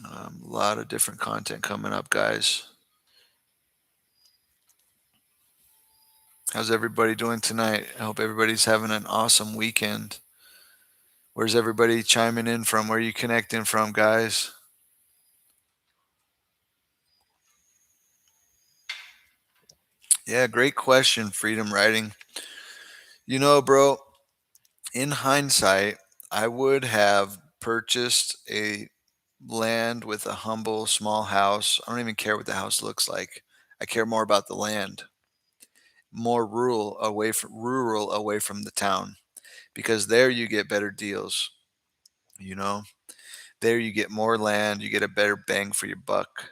A lot of different content coming up, guys. How's everybody doing tonight? I hope everybody's having an awesome weekend. Where's everybody chiming in from? Where are you connecting from, guys? Yeah, great question, Freedom Writing. Bro, in hindsight, I would have purchased a land with a humble small house. I don't even care what the house looks like. I care more about the land, more rural away from the town, because there you get better deals, you know. There you get more land, you get a better bang for your buck.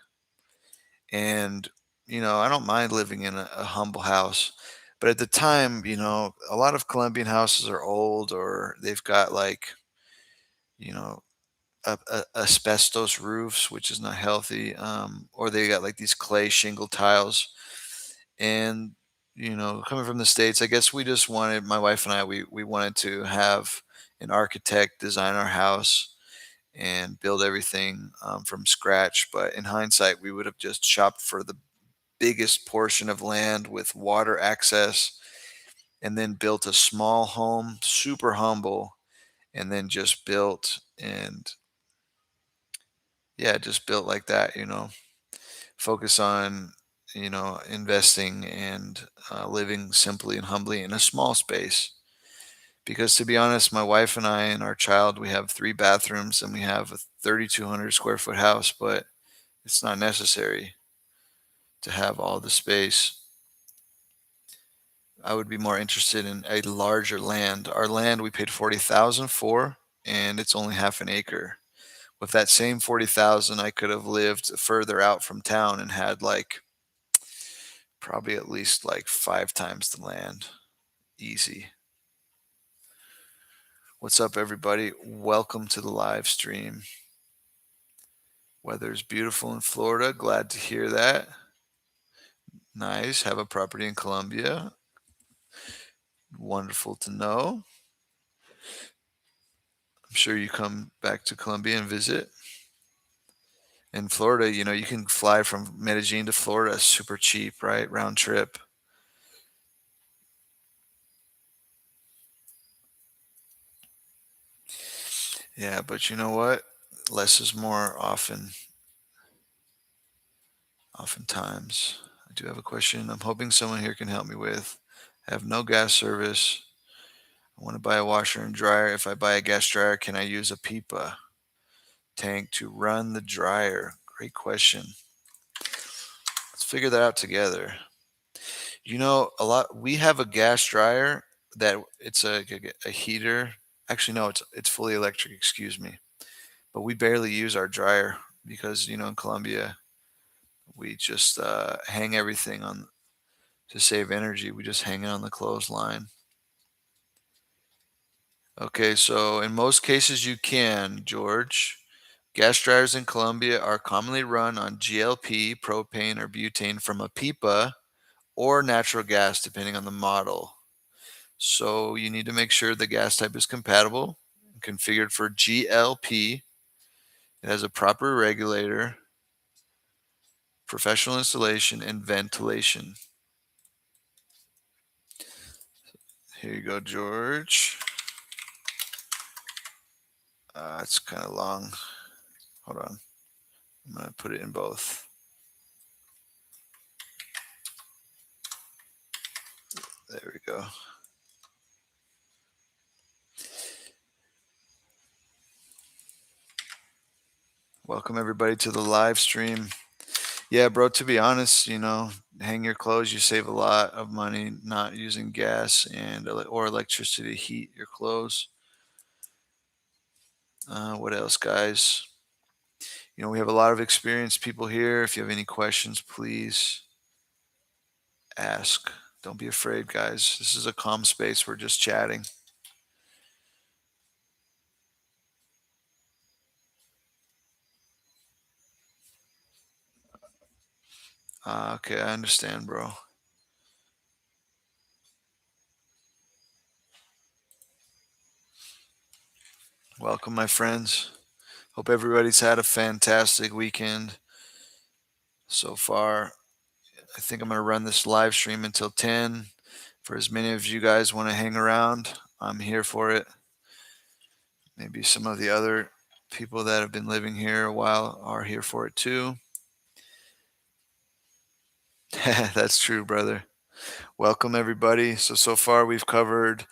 And I don't mind living in a humble house. But at the time, a lot of Colombian houses are old, or they've got like, you know, asbestos roofs, which is not healthy, or they got like these clay shingle tiles. And coming from the States, I guess we just wanted, my wife and I, we wanted to have an architect design our house and build everything from scratch. But in hindsight, we would have just shopped for the biggest portion of land with water access, and then built a small home, super humble, and then just built. And yeah, just built like that, focus on, investing and living simply and humbly in a small space. Because to be honest, my wife and I and our child, we have 3 bathrooms and we have a 3,200 square foot house, but it's not necessary to have all the space. I would be more interested in a larger land. Our land we paid 40,000 for, and it's only half an acre. With that same 40,000, I could have lived further out from town and had like probably at least like 5 times the land. Easy. What's up, everybody? Welcome to the live stream. Weather's beautiful in Florida. Glad to hear that. Nice. Have a property in Colombia. Wonderful to know. I'm sure you come back to Colombia and visit. In Florida, you can fly from Medellin to Florida super cheap, right? Round trip. Yeah, but you know what? Less is more oftentimes. I do have a question I'm hoping someone here can help me with. I have no gas service. I want to buy a washer and dryer. If I buy a gas dryer, can I use a pipa tank to run the dryer? Great question. Let's figure that out together. We have a gas dryer that it's a heater. Actually, no, it's fully electric, excuse me. But we barely use our dryer because, in Colombia, we just hang everything on to save energy. We just hang it on the clothesline. Okay, so in most cases you can, George. Gas dryers in Colombia are commonly run on GLP, propane, or butane from a pipa or natural gas, depending on the model. So you need to make sure the gas type is compatible and configured for GLP. It has a proper regulator, professional installation, and ventilation. Here you go, George. It's kind of long. Hold on. I'm going to put it in both. There we go. Welcome everybody to the live stream. Yeah, bro, to be honest, hang your clothes, you save a lot of money not using gas or electricity to heat your clothes. What else, guys? We have a lot of experienced people here. If you have any questions, please ask. Don't be afraid, guys. This is a calm space. We're just chatting. Okay, I understand, bro. Welcome, my friends. Hope everybody's had a fantastic weekend so far. I think I'm going to run this live stream until 10. For as many of you guys want to hang around, I'm here for it. Maybe some of the other people that have been living here a while are here for it too. That's true, brother. Welcome, everybody. So far we've covered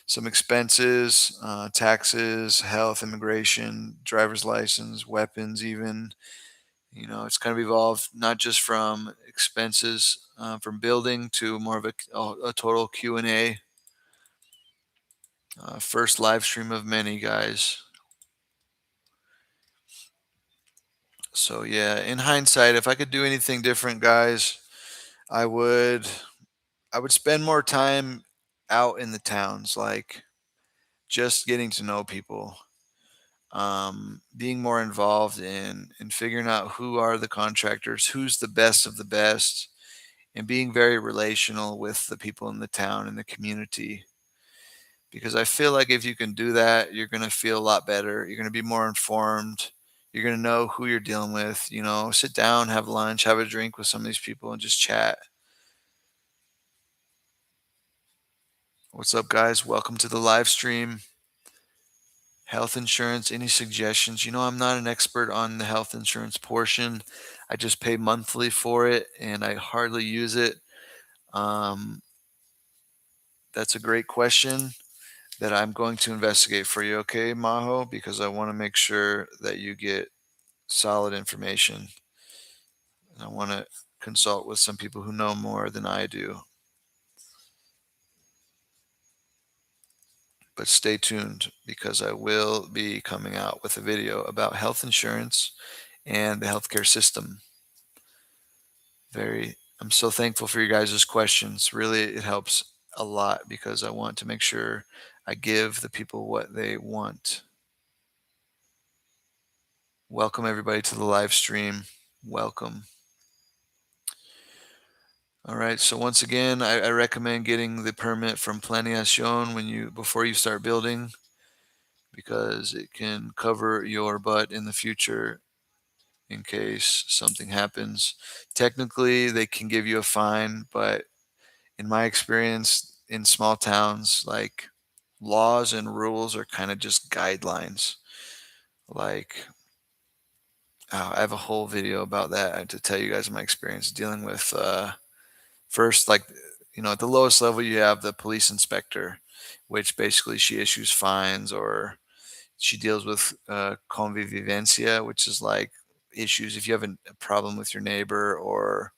some expenses, taxes, health, immigration, driver's license, weapons even. It's kind of evolved not just from expenses from building to more of a total Q&A. First live stream of many, guys. So yeah, in hindsight, if I could do anything different, guys, I would spend more time out in the towns, like just getting to know people, being more involved in figuring out who are the contractors, who's the best of the best, and being very relational with the people in the town and the community. Because I feel like if you can do that, you're going to feel a lot better. You're going to be more informed. You're going to know who you're dealing with. Sit down, have lunch, have a drink with some of these people and just chat. What's up, guys? Welcome to the live stream. Health insurance, any suggestions? I'm not an expert on the health insurance portion. I just pay monthly for it and I hardly use it. That's a great question that I'm going to investigate for you, okay, Maho? Because I want to make sure that you get solid information. And I want to consult with some people who know more than I do. But stay tuned because I will be coming out with a video about health insurance and the healthcare system. I'm so thankful for you guys' questions. Really, it helps a lot because I want to make sure I give the people what they want. Welcome everybody to the live stream. Welcome. All right. So once again, I recommend getting the permit from Planeación before you start building because it can cover your butt in the future in case something happens. Technically, they can give you a fine, but in my experience in small towns, like laws and rules are kind of just guidelines. Like, I have a whole video about that to tell you guys my experience dealing with first, like, at the lowest level, you have the police inspector, which basically she issues fines or she deals with convivencia, which is like issues if you have a problem with your neighbor or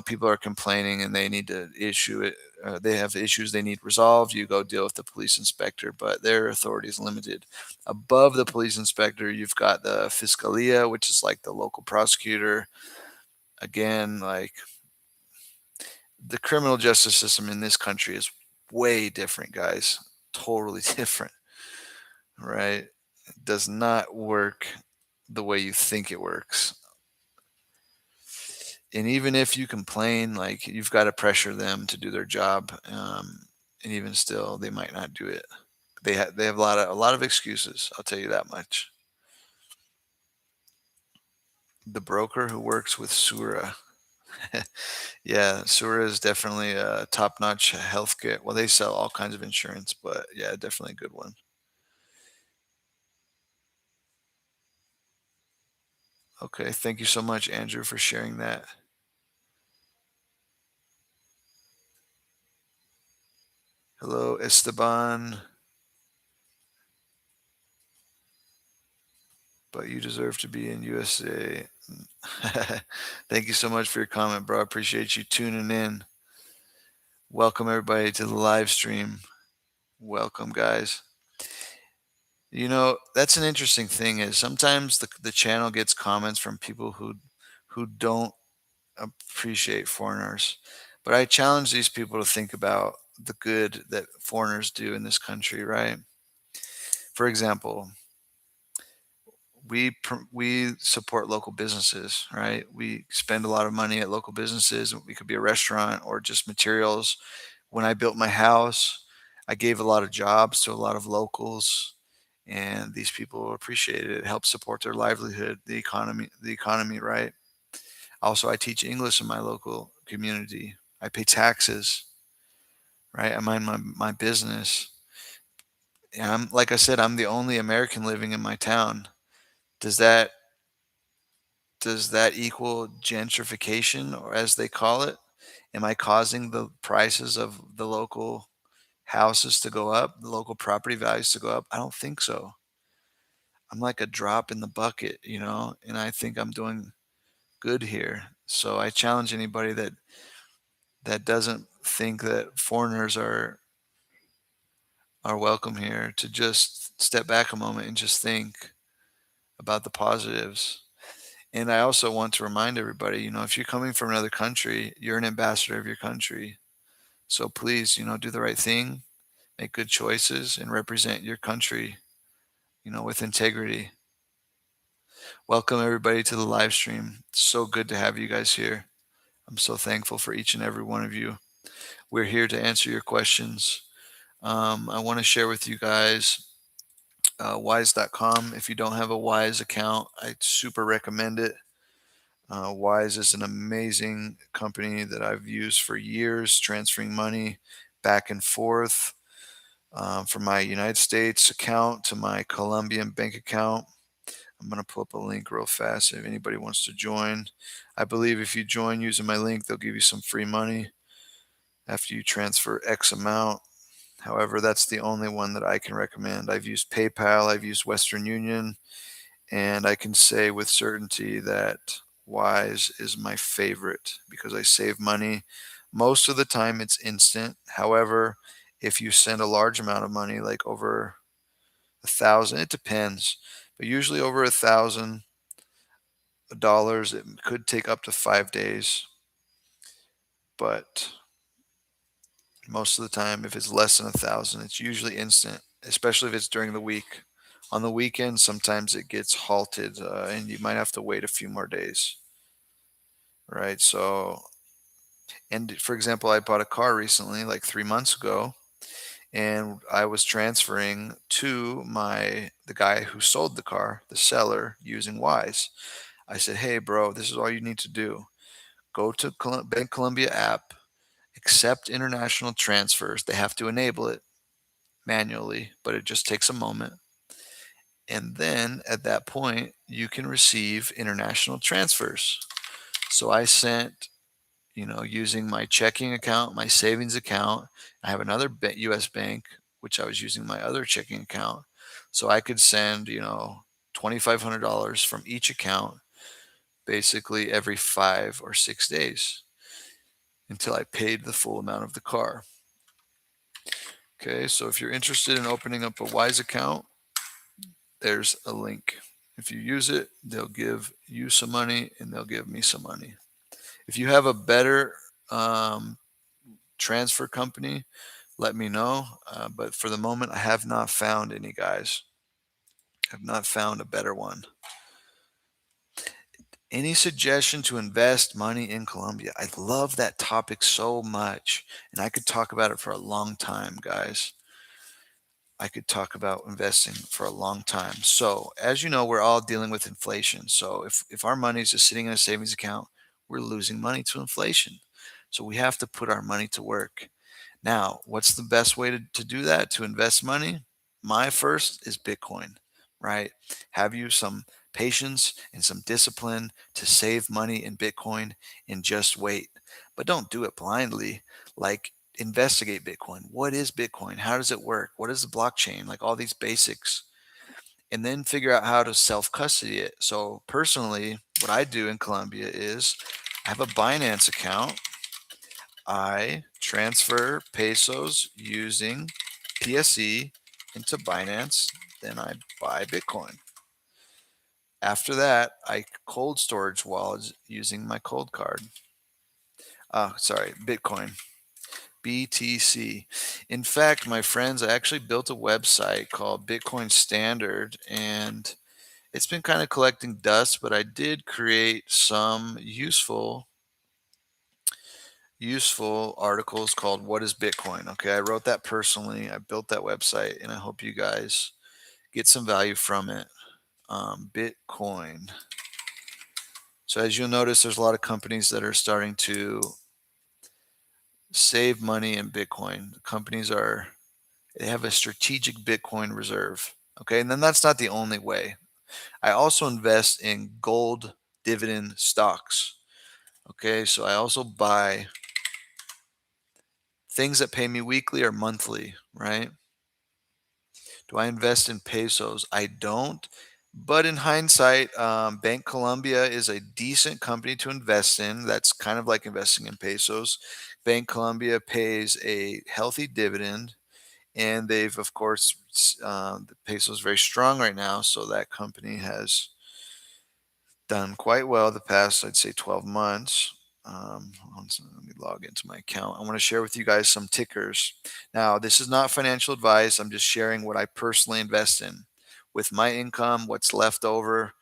people are complaining and they need to issue it. They have issues they need resolved. You go deal with the police inspector, but their authority is limited. Above the police inspector, you've got the fiscalia, which is like the local prosecutor. Again, like the criminal justice system in this country is way different, guys. Totally different, right? It does not work the way you think it works. And even if you complain, like you've got to pressure them to do their job, and even still, they might not do it. They have a lot of excuses. I'll tell you that much. The broker who works with Sura, yeah, Sura is definitely a top-notch healthcare. Well, they sell all kinds of insurance, but yeah, definitely a good one. Okay, thank you so much, Andrew, for sharing that. Hello, Esteban. But you deserve to be in USA. Thank you so much for your comment, bro. I appreciate you tuning in. Welcome everybody to the live stream. Welcome, guys. That's an interesting thing is sometimes the channel gets comments from people who don't appreciate foreigners. But I challenge these people to think about the good that foreigners do in this country, right? For example, we support local businesses, right? We spend a lot of money at local businesses. We could be a restaurant or just materials. When I built my house, I gave a lot of jobs to a lot of locals, and these people appreciated it. It helped support their livelihood, the economy, right? Also, I teach English in my local community. I pay taxes, right? I mind my business. And like I said, I'm the only American living in my town. Does that does that equal gentrification, or as they call it? Am I causing the prices of the local houses to go up, the local property values to go up? I don't think so. I'm like a drop in the bucket, and I think I'm doing good here. So I challenge anybody that doesn't think that foreigners are welcome here to just step back a moment and just think about the positives. And I also want to remind everybody, if you're coming from another country, you're an ambassador of your country. So please, do the right thing, make good choices, and represent your country, with integrity. Welcome everybody to the live stream. It's so good to have you guys here. I'm so thankful for each and every one of you. We're here to answer your questions. I want to share with you guys wise.com. If you don't have a Wise account, I super recommend it. Wise is an amazing company that I've used for years, transferring money back and forth from my United States account to my Colombian bank account. I'm going to pull up a link real fast if anybody wants to join. I believe if you join using my link, they'll give you some free money after you transfer X amount. However, that's the only one that I can recommend. I've used PayPal, I've used Western Union, and I can say with certainty that Wise is my favorite because I save money. Most of the time it's instant. However, if you send a large amount of money, like over 1,000, it depends, but usually over $1,000, it could take up to 5 days. But most of the time, if it's less than 1,000, it's usually instant, especially if it's during the week. On the weekend, sometimes it gets halted, and you might have to wait a few more days, right? So, and for example, I bought a car recently, like 3 months ago, and I was transferring to the guy who sold the car, the seller, using Wise. I said, "Hey, bro, this is all you need to do. Go to Bank Colombia app, accept international transfers. They have to enable it manually, but it just takes a moment. And then at that point, you can receive international transfers." So I sent, using my checking account, my savings account. I have another US bank, which I was using my other checking account. So I could send, $2,500 from each account basically every 5 or 6 days until I paid the full amount of the car. Okay, so if you're interested in opening up a Wise account, there's a link. If you use it, they'll give you some money and they'll give me some money. If you have a better um, transfer company, let me know. But for the moment, I have not found any, guys. I have not found a better one. Any suggestion to invest money in Colombia? I love that topic so much, and I could talk about it for a long time, guys. I could talk about investing for a long time. So, as you know, we're all dealing with inflation. So, if our money is just sitting in a savings account, we're losing money to inflation. So, we have to put our money to work. Now, what's the best way to do that, to invest money? My first is Bitcoin, right? Have you some patience and some discipline to save money in Bitcoin and just wait. But don't do it blindly. Like, investigate Bitcoin. What is Bitcoin? How does it work? What is the blockchain? Like all these basics. And then figure out how to self custody it. So, personally, what I do in Colombia is I have a Binance account. I transfer pesos using PSE into Binance. Then I buy Bitcoin. After that, I cold storage wallets using my cold card. Bitcoin. BTC. In fact, my friends, I actually built a website called Bitcoin Standard, and it's been kind of collecting dust, but I did create some useful articles called "What is Bitcoin?" Okay, I wrote that personally. I built that website, and I hope you guys get some value from it. Bitcoin. So as you'll notice, there's a lot of companies that are starting to save money in Bitcoin. They have a strategic Bitcoin reserve. Okay, and then that's not the only way. I also invest in gold dividend stocks. Okay, so I also buy things that pay me weekly or monthly, right? Do I invest in pesos? I don't. But in hindsight, Bank Colombia is a decent company to invest in. That's kind of like investing in pesos. Bank Colombia pays a healthy dividend, and they've, of course, the peso is very strong right now, so that company has done quite well the past, I'd say, 12 months. Let me log into my account. I want to share with you guys some tickers. Now, this is not financial advice. I'm just sharing what I personally invest in. With my income, what's left over,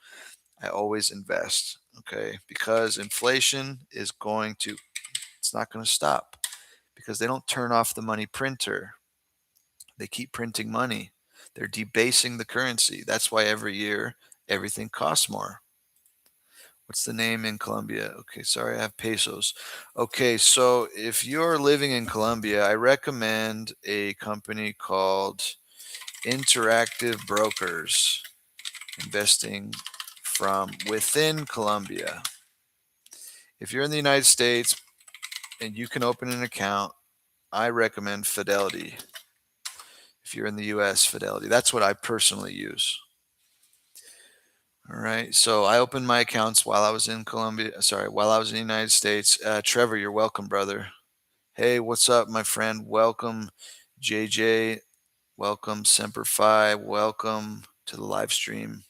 I always invest. Okay, because inflation it's not going to stop because they don't turn off the money printer. They keep printing money. They're debasing the currency. That's why every year everything costs more. What's the name in Colombia? Okay, sorry, I have pesos. Okay, so if you're living in Colombia, I recommend a company called Interactive Brokers, investing from within Colombia. If you're in the United States and you can open an account, I recommend Fidelity. If you're in the US, Fidelity. That's what I personally use. All right. So I opened my accounts while I was in while I was in the United States. Trevor, you're welcome, brother. Hey, what's up, my friend? Welcome, JJ. Welcome, Semper Fi. Welcome to the live stream.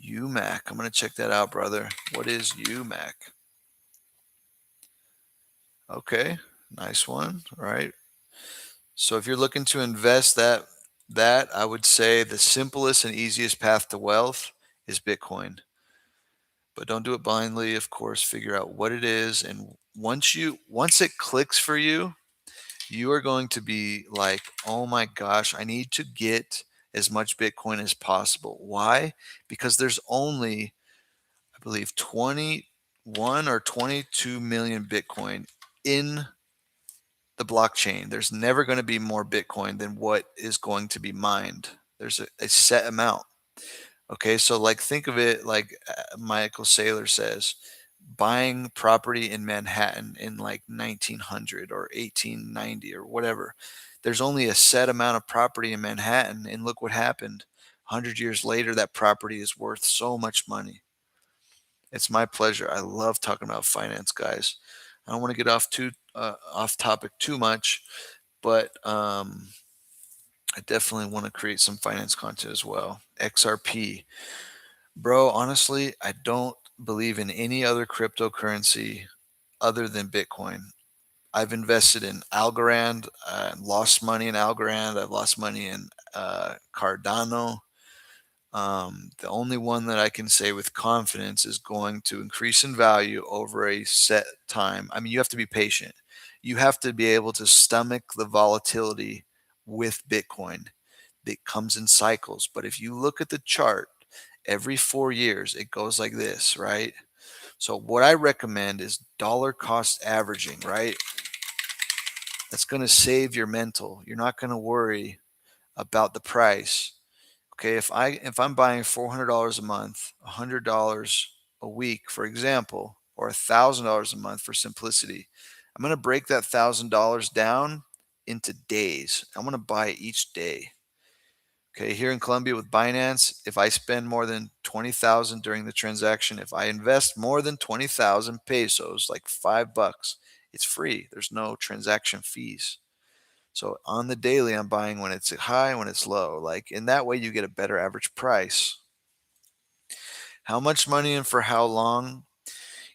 UMAC. I'm going to check that out, brother. What is UMAC? Okay. Nice one. All right. So if you're looking to invest that That I would say the simplest and easiest path to wealth is Bitcoin. But don't do it blindly, of course, figure out what it is, and once it clicks for you, you are going to be like, "Oh my gosh, I need to get as much Bitcoin as possible." Why? Because there's only, I believe, 21 or 22 million Bitcoin in the blockchain. There's never going to be more Bitcoin than what is going to be mined. There's a set amount. Okay, so like think of it like Michael Saylor says, buying property in Manhattan in like 1900 or 1890 or whatever. There's only a set amount of property in Manhattan, and look what happened. 100 years later, that property is worth so much money. It's my pleasure. I love talking about finance, guys. I don't want to get off topic too much, but I definitely want to create some finance content as well. XRP. Bro, honestly, I don't believe in any other cryptocurrency other than Bitcoin. I've invested in Algorand, lost money in Algorand. I've lost money in Cardano. The only one that I can say with confidence is going to increase in value over a set time. I mean, you have to be patient. You have to be able to stomach the volatility with Bitcoin. It comes in cycles. But if you look at the chart, every 4 years, it goes like this, right? So, what I recommend is dollar cost averaging, right? That's going to save your mental. You're not going to worry about the price. Okay, if I'm buying $400 a month, $100 a week, for example, or $1,000 a month for simplicity, I'm going to break that $1,000 down into days. I'm going to buy each day. Okay, here in Colombia with Binance, if I spend more than 20,000 during the transaction, if I invest more than 20,000 pesos, like $5, it's free. There's no transaction fees. So on the daily, I'm buying when it's high, when it's low. Like in that way, you get a better average price. How much money and for how long?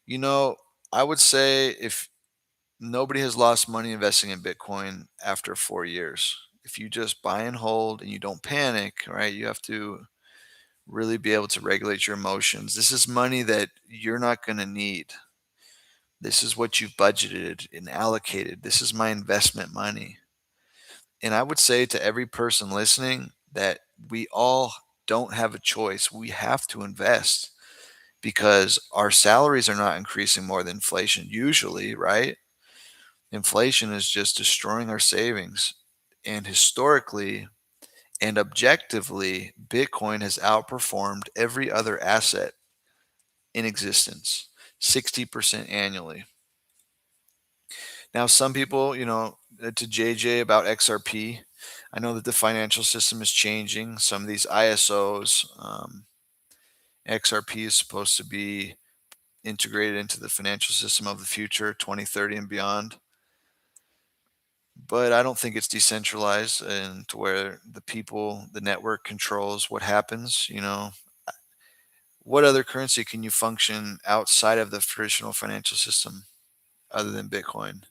You know, I would say if nobody has lost money investing in Bitcoin after 4 years, if you just buy and hold and you don't panic, right? You have to really be able to regulate your emotions. This is money that you're not going to need. This is what you've budgeted and allocated. This is my investment money. And I would say to every person listening that we all don't have a choice. We have to invest because our salaries are not increasing more than inflation usually, right? Inflation is just destroying our savings. And historically and objectively, Bitcoin has outperformed every other asset in existence 60% annually. Now, some people, to JJ about XRP, I know that the financial system is changing. Some of these ISOs, XRP is supposed to be integrated into the financial system of the future, 2030 and beyond. But I don't think it's decentralized and to where the network controls what happens. What other currency can you function outside of the traditional financial system other than Bitcoin?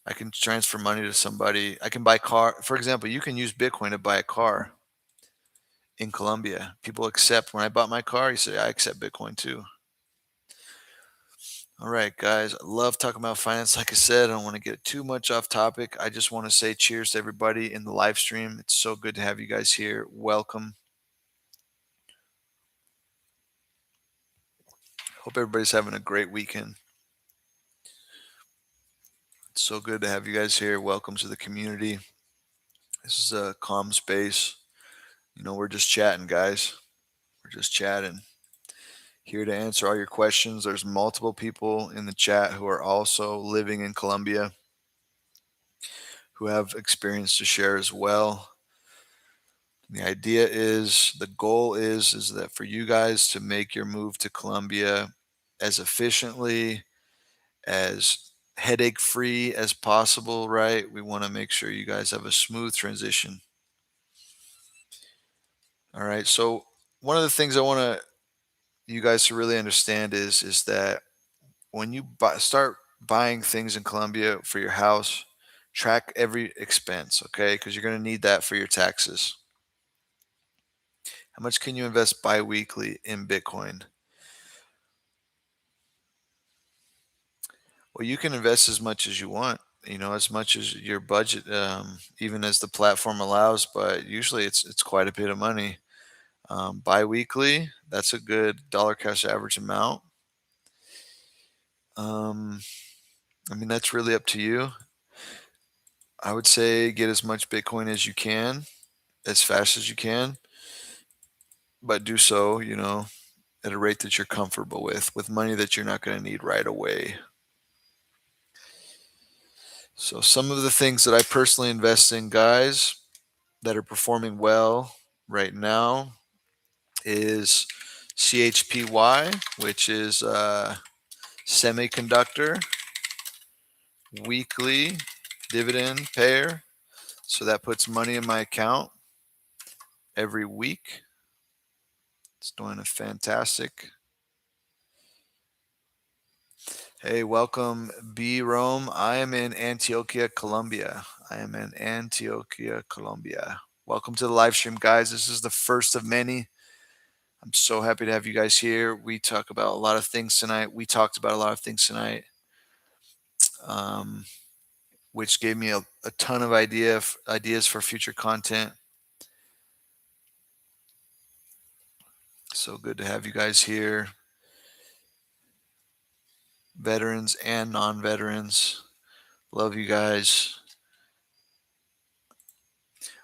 I can transfer money to somebody. I can buy car. For example, you can use Bitcoin to buy a car in Colombia. People accept when I bought my car, you say I accept Bitcoin too. All right, guys. I love talking about finance. Like I said, I don't want to get too much off topic. I just want to say cheers to everybody in the live stream. It's so good to have you guys here. Welcome. Hope everybody's having a great weekend. It's so good to have you guys here. Welcome to the community. This is a calm space. We're just chatting, guys. We're just chatting. Here to answer all your questions. There's multiple people in the chat who are also living in Colombia who have experience to share as well. The goal is that for you guys to make your move to Colombia as efficiently, as headache free as possible, right? We want to make sure you guys have a smooth transition. All right. So one of the things I want you guys to really understand is that when you start buying things in Colombia for your house, Track every expense, okay? Because you're going to need that for your taxes. How much can you invest bi-weekly in Bitcoin? Well, you can invest as much as you want, as much as your budget, even as the platform allows, but usually it's quite a bit of money. Bi-weekly, that's a good dollar cost average amount. Um, I mean, that's really up to you. I would say get as much Bitcoin as you can, as fast as you can, but do so, at a rate that you're comfortable with money that you're not going to need right away. So some of the things that I personally invest in, guys, that are performing well right now is CHPY, which is semiconductor weekly dividend payer. So that puts money in my account every week. It's doing a fantastic. Hey, welcome, B Rome. I am in Antioquia, Colombia. Welcome to the live stream, guys. This is the first of many. I'm so happy to have you guys here. We talked about a lot of things tonight, um, which gave me a ton of ideas for future content. So good to have you guys here, veterans and non-veterans. Love you guys.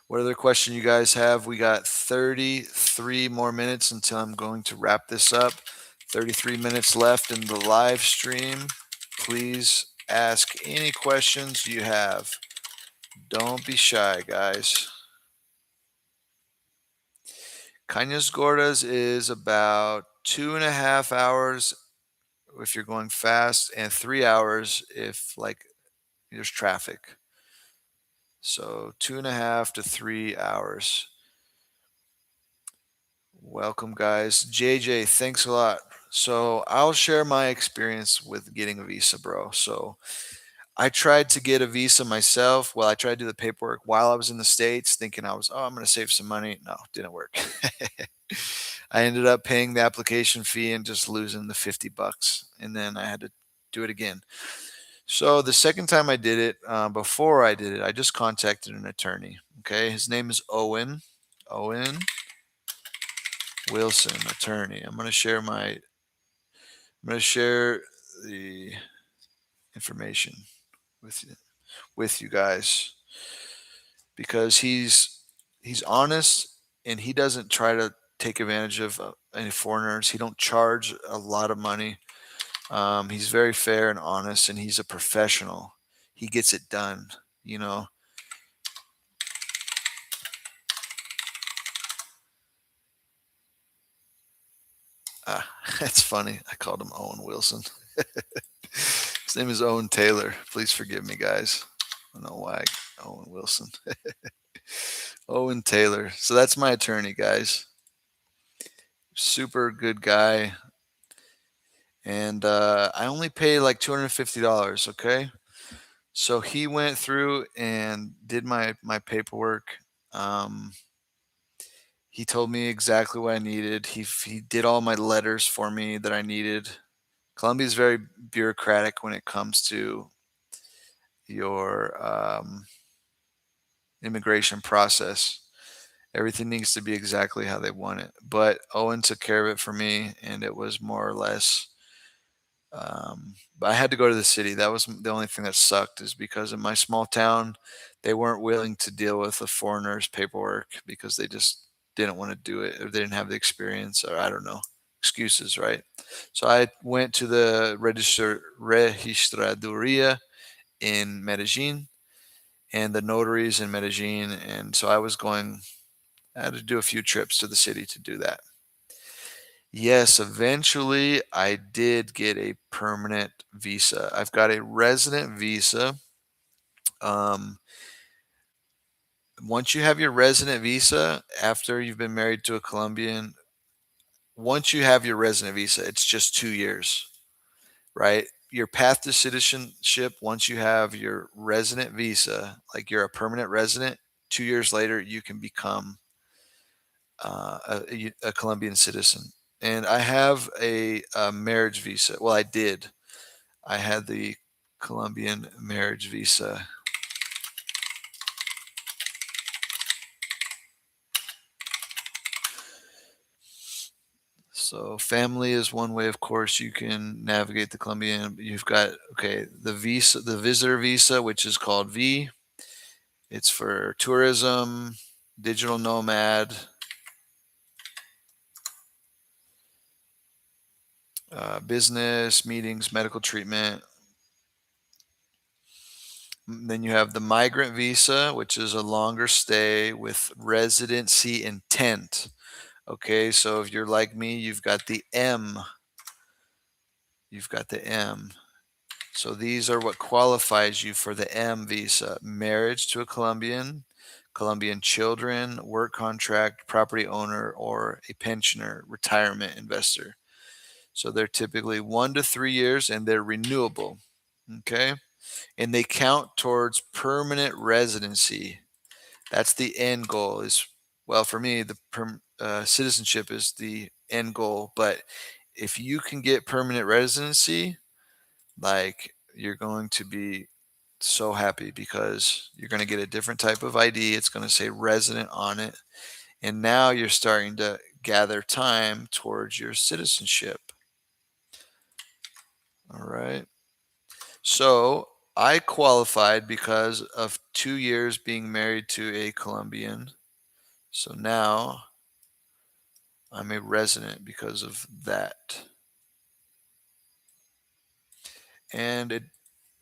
What other question you guys have? We got 33 more minutes until I'm going to wrap this up. 33 minutes left in the live stream. Please ask any questions you have. Don't be shy, guys. Cañas Gordas is about 2.5 hours if you're going fast, and 3 hours if there's traffic. So 2.5 to 3 hours. Welcome, guys. JJ, thanks a lot. So I'll share my experience with getting a visa, bro. So I tried to get a visa myself. Well, I tried to do the paperwork while I was in the States, thinking I'm going to save some money. No, didn't work. I ended up paying the application fee and just losing the $50. And then I had to do it again. So the second time I did it, before I did it, I just contacted an attorney. Okay. His name is Owen Wilson, attorney. I'm going to share the information with you guys, because he's honest, and he doesn't try to take advantage of any foreigners. He don't charge a lot of money. He's very fair and honest, and he's a professional. He gets it done, you know. That's funny. I called him Owen Wilson. His name is Owen Taylor. Please forgive me, guys. I don't know why. Owen Wilson. Owen Taylor. So that's my attorney, guys. Super good guy. And I only pay like $250. Okay. So he went through and did my paperwork. He told me exactly what I needed. He did all my letters for me that I needed. Colombia is very bureaucratic when it comes to your immigration process. Everything needs to be exactly how they want it. But Owen took care of it for me, and it was more or less. But I had to go to the city. That was the only thing that sucked, is because in my small town, they weren't willing to deal with the foreigners' paperwork because they just didn't want to do it, or they didn't have the experience, or I don't know, excuses, right? So I went to the registraduría in Medellin and the notaries in Medellin, and so I had to do a few trips to the city to do that. Yes, eventually I did get a permanent visa. I've got a resident visa. Um, Once you have your resident visa, after you've been married to a Colombian, once you have your resident visa, it's just 2 years, right? your path to citizenship, once you have your resident visa, like you're a permanent resident, 2 years later you can become a Colombian citizen. And I have a marriage visa. Well, I did. I had the Colombian marriage visa. So family is one way, of course, you can navigate the Colombian. You've got, okay, the visa, the visitor visa, which is called V. It's for tourism, digital nomad, business, meetings, medical treatment. Then you have the migrant visa, which is a longer stay with residency intent. Okay, so if you're like me, you've got the M. You've got the M. So these are what qualifies you for the M visa: marriage to a Colombian, Colombian children, work contract, property owner, or a pensioner, retirement investor. So they're typically 1 to 3 years and they're renewable. Okay. And they count towards permanent residency. That's the end goal. Is, well, for me, the citizenship is the end goal. But if you can get permanent residency, like, you're going to be so happy because you're going to get a different type of ID. It's going to say resident on it. And now you're starting to gather time towards your citizenship. All right. So I qualified because of 2 years being married to a Colombian. So now I'm a resident because of that. And it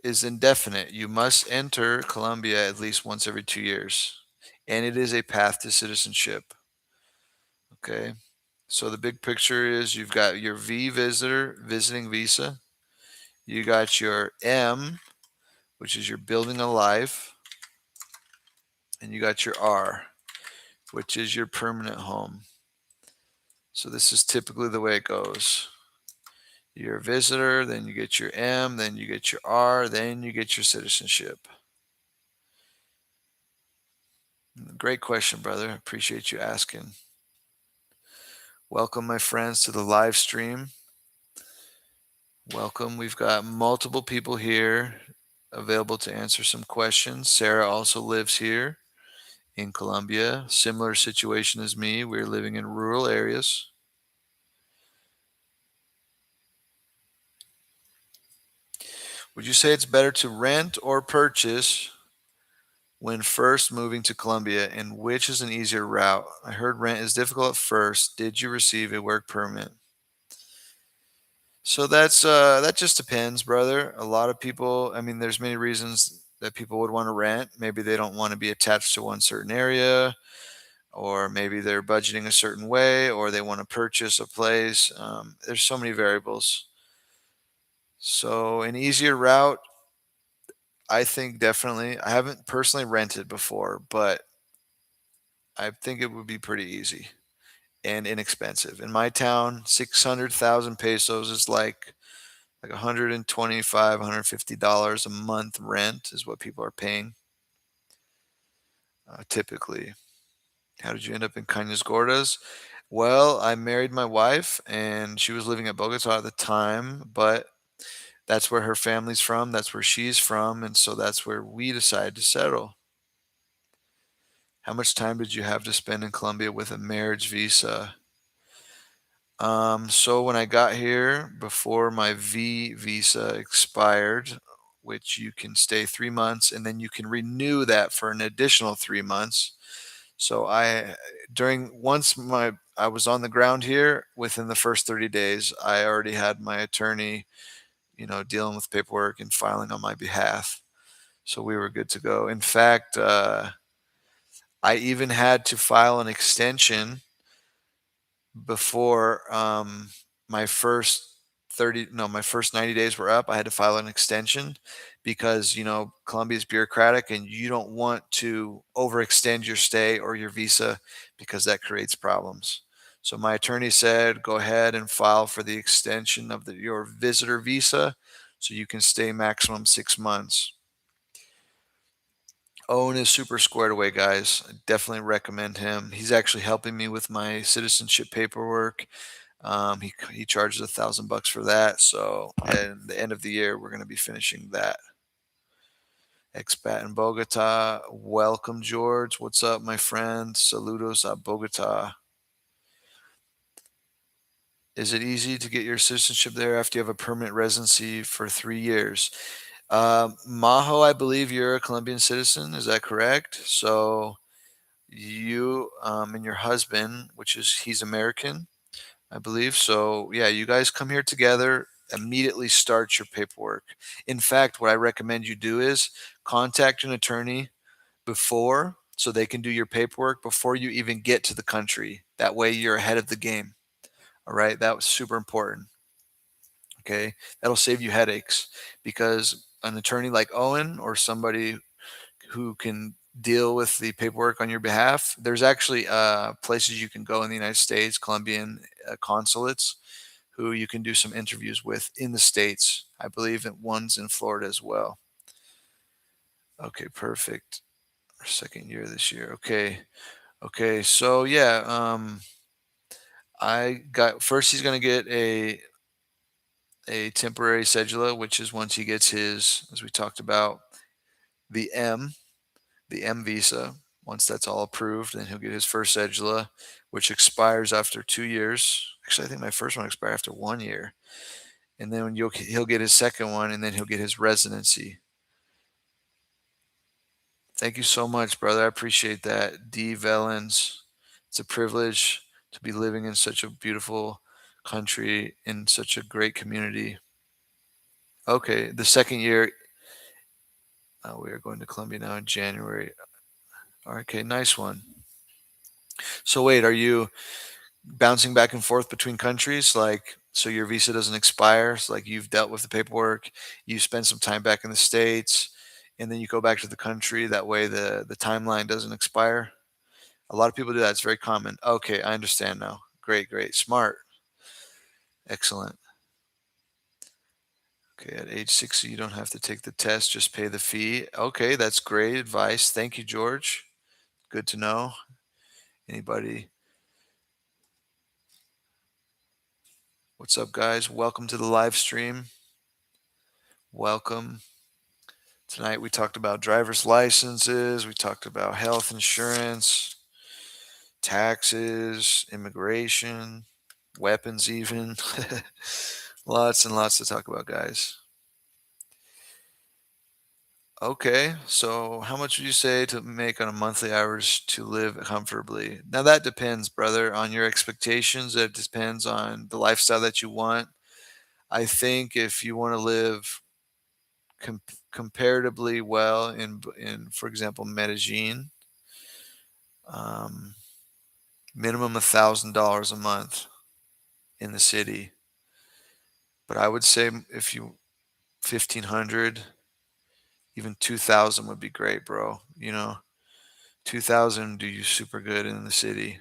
is indefinite. You must enter Colombia at least once every 2 years. And it is a path to citizenship. Okay. So the big picture is you've got your V visiting visa. You got your M, which is you're building a life. And you got your R, which is your permanent home. So this is typically the way it goes. You're a visitor, then you get your M, then you get your R, then you get your citizenship. Great question, brother. Appreciate you asking. Welcome, my friends, to the live stream. Welcome. We've got multiple people here available to answer some questions. Sarah also lives here in Colombia. Similar situation as me. We're living in rural areas. Would you say it's better to rent or purchase when first moving to Colombia, and which is an easier route? I heard rent is difficult at first. Did you receive a work permit? So that just depends, brother. A lot of people, I mean, there's many reasons that people would want to rent. Maybe they don't want to be attached to one certain area, or maybe they're budgeting a certain way, or they want to purchase a place. There's so many variables. So an easier route, I think definitely. I haven't personally rented before, but I think it would be pretty easy and inexpensive. In my town, 600,000 pesos is like 125, $150 a month rent is what people are paying typically. How did you end up in Cañas Gordas? Well, I married my wife and she was living at Bogota at the time, but that's where her family's from. That's where she's from. And so that's where we decided to settle. How much time did you have to spend in Colombia with a marriage visa? So when I got here, before my V visa expired, which you can stay 3 months and then you can renew that for an additional 3 months. So I was on the ground here, within the first 30 days, I already had my attorney, dealing with paperwork and filing on my behalf. So we were good to go. In fact, I even had to file an extension before my first 30 no my first 90 days were up. I had to file an extension because Colombia is bureaucratic and you don't want to overextend your stay or your visa because that creates problems. So my attorney said, go ahead and file for the extension of your visitor visa so you can stay maximum 6 months. Owen is super squared away, guys. I definitely recommend him. He's actually helping me with my citizenship paperwork. He charges $1,000 for that. So at the end of the year, we're going to be finishing that. Expat in Bogota. Welcome, George. What's up, my friend? Saludos a Bogota. Is it easy to get your citizenship there after you have a permanent residency for 3 years? Maho, I believe you're a Colombian citizen. Is that correct? So you and your husband, he's American, I believe. So yeah, you guys come here together, immediately start your paperwork. In fact, what I recommend you do is contact an attorney before so they can do your paperwork before you even get to the country. That way you're ahead of the game. All right. That was super important. Okay. That'll save you headaches because an attorney like Owen or somebody who can deal with the paperwork on your behalf, there's actually places you can go in the United States, Colombian consulates who you can do some interviews with in the States. I believe that one's in Florida as well. Okay, perfect. Our second year this year. Okay. Okay. So yeah, I got first he's gonna get a temporary cedula, which is once he gets his, as we talked about, the M, the M visa. Once that's all approved, then he'll get his first cedula, which expires after 2 years. Actually, I think my first one expired after 1 year. And then he'll get his second one, and then he'll get his residency. Thank you so much, brother. I appreciate that. D. Vellens. It's a privilege to be living in such a beautiful country, in such a great community. Okay, the second year, we are going to Colombia now in January. Okay, nice one. So wait, are you bouncing back and forth between countries? Like, so your visa doesn't expire? So like you've dealt with the paperwork, you spend some time back in the States, and then you go back to the country. That way the timeline doesn't expire. A lot of people do that. It's very common. Okay, I understand now. Great, great. Smart. Excellent. Okay, at age 60, you don't have to take the test, just pay the fee. Okay, that's great advice. Thank you, George. Good to know. Anybody? What's up, guys? Welcome to the live stream. Welcome. Tonight we talked about driver's licenses, we talked about health insurance, taxes, immigration, weapons even. Lots and lots to talk about, guys. Okay, so how much would you say to make on a monthly average to live comfortably? Now that depends, brother, on your expectations. It depends on the lifestyle that you want. I think if you want to live comparatively well in for example Medellin, um, minimum $1,000 a month in the city. But I would say if you 1,500, even 2,000 would be great, bro. 2,000 do you super good in the city.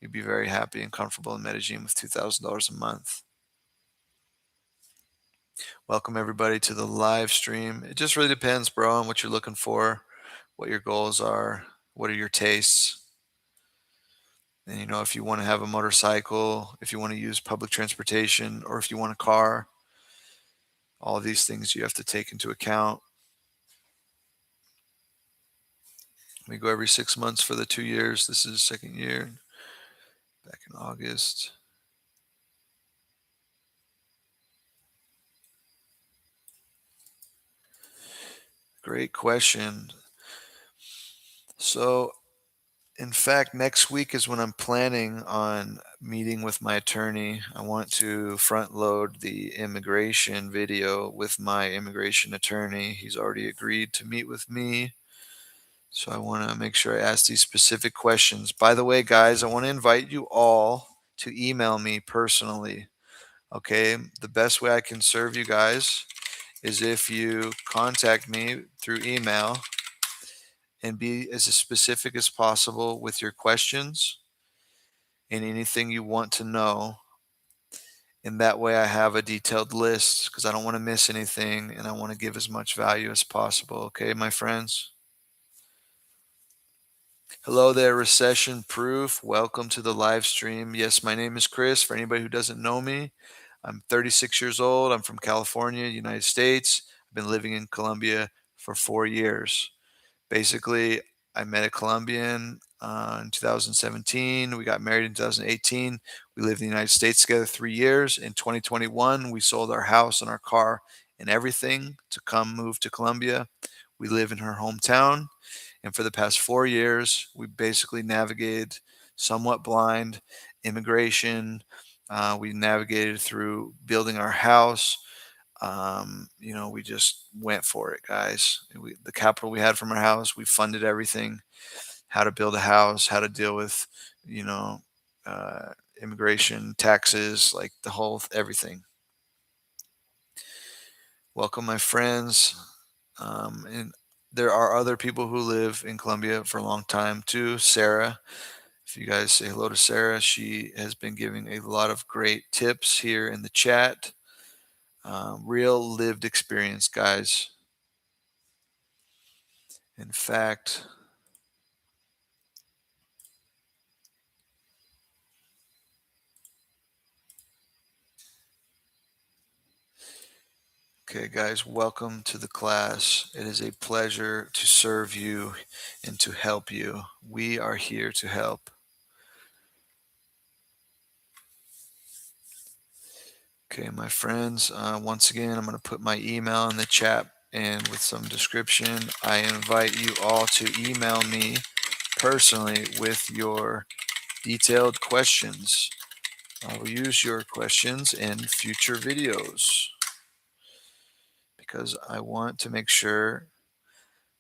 You'd be very happy and comfortable in Medellin with $2,000 a month. Welcome everybody to the live stream. It just really depends, bro, on what you're looking for, what your goals are, what are your tastes. And if you want to have a motorcycle, if you want to use public transportation, or if you want a car, all of these things you have to take into account. We go every 6 months for the 2 years. This is the second year, back in August. Great question. So, in fact, next week is when I'm planning on meeting with my attorney. I want to front load the immigration video with my immigration attorney. He's already agreed to meet with me. So I want to make sure I ask these specific questions. By the way, guys, I want to invite you all to email me personally. Okay. The best way I can serve you guys is if you contact me through email and be as specific as possible with your questions and anything you want to know. And that way I have a detailed list because I don't want to miss anything and I want to give as much value as possible. Okay, my friends? Hello there, recession proof. Welcome to the live stream. Yes, my name is Chris. For anybody who doesn't know me, I'm 36 years old. I'm from California, United States. I've been living in Colombia for 4 years. Basically, I met a Colombian in 2017. We got married in 2018. We lived in the United States together 3 years. In 2021, we sold our house and our car and everything to come move to Colombia. We live in her hometown. And for the past 4 years, we basically navigated somewhat blind immigration. We navigated through building our house. We just went for it, guys. The capital we had from our house, we funded everything, how to build a house, how to deal with, you know, uh, immigration, taxes, like the whole everything. Welcome, my friends. And there are other people who live in Colombia for a long time too. Sarah, if you guys say hello to Sarah, she has been giving a lot of great tips here in the chat. Real lived experience, guys. In fact, okay, guys, welcome to the class. It is a pleasure to serve you and to help you. We are here to help. Okay, my friends, once again, I'm going to put my email in the chat and with some description. I invite you all to email me personally with your detailed questions. I will use your questions in future videos because I want to make sure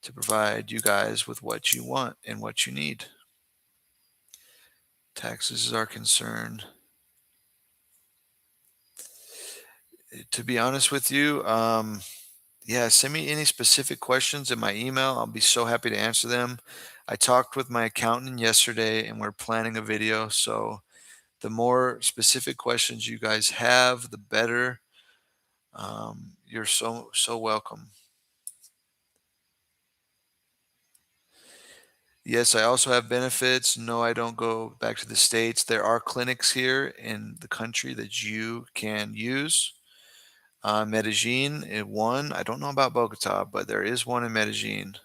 to provide you guys with what you want and what you need. Taxes are concerned. To be honest with you, yeah, send me any specific questions in my email. I'll be so happy to answer them. I talked with my accountant yesterday and we're planning a video. So the more specific questions you guys have, the better. You're so welcome. Yes, I also have benefits. No, I don't go back to the States. There are clinics here in the country that you can use. Medellin, one. I don't know about Bogota, but there is one in Medellin.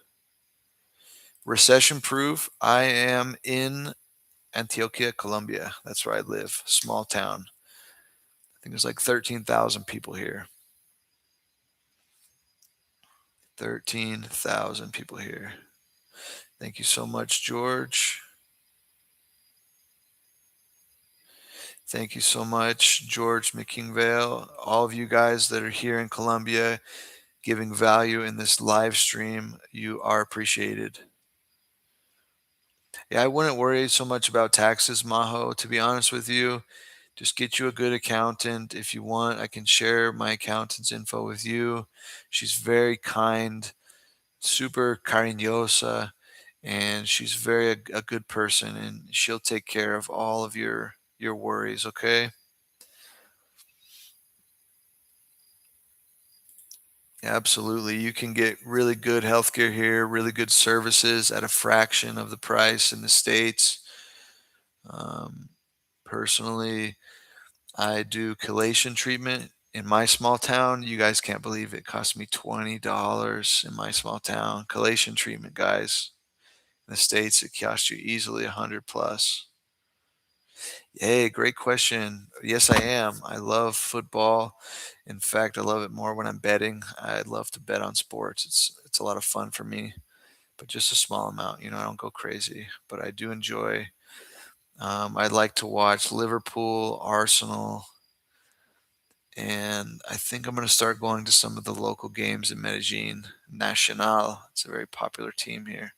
Recession proof. I am in Antioquia, Colombia. That's where I live. Small town. I think there's like 13,000 people here. 13,000 people here. Thank you so much, George. Thank you so much, George McKingvale. All of you guys that are here in Colombia giving value in this live stream, you are appreciated. Yeah, I wouldn't worry so much about taxes, Maho, to be honest with you. Just get you a good accountant. If you want, I can share my accountant's info with you. She's very kind, super cariñosa, and she's very a good person, and she'll take care of all of your worries, okay? Absolutely. You can get really good healthcare here, really good services at a fraction of the price in the States. Um, Personally, I do chelation treatment in my small town. You guys can't believe it cost me $20 in my small town. Chelation treatment, guys. In the States, it costs you easily 100 plus. Hey, great question. Yes, I am. I love football. In fact, I love it more when I'm betting. I love to bet on sports. It's a lot of fun for me, but just a small amount. I don't go crazy, but I do enjoy. I like to watch Liverpool, Arsenal, and I think I'm going to start going to some of the local games in Medellin. Nacional, it's a very popular team here.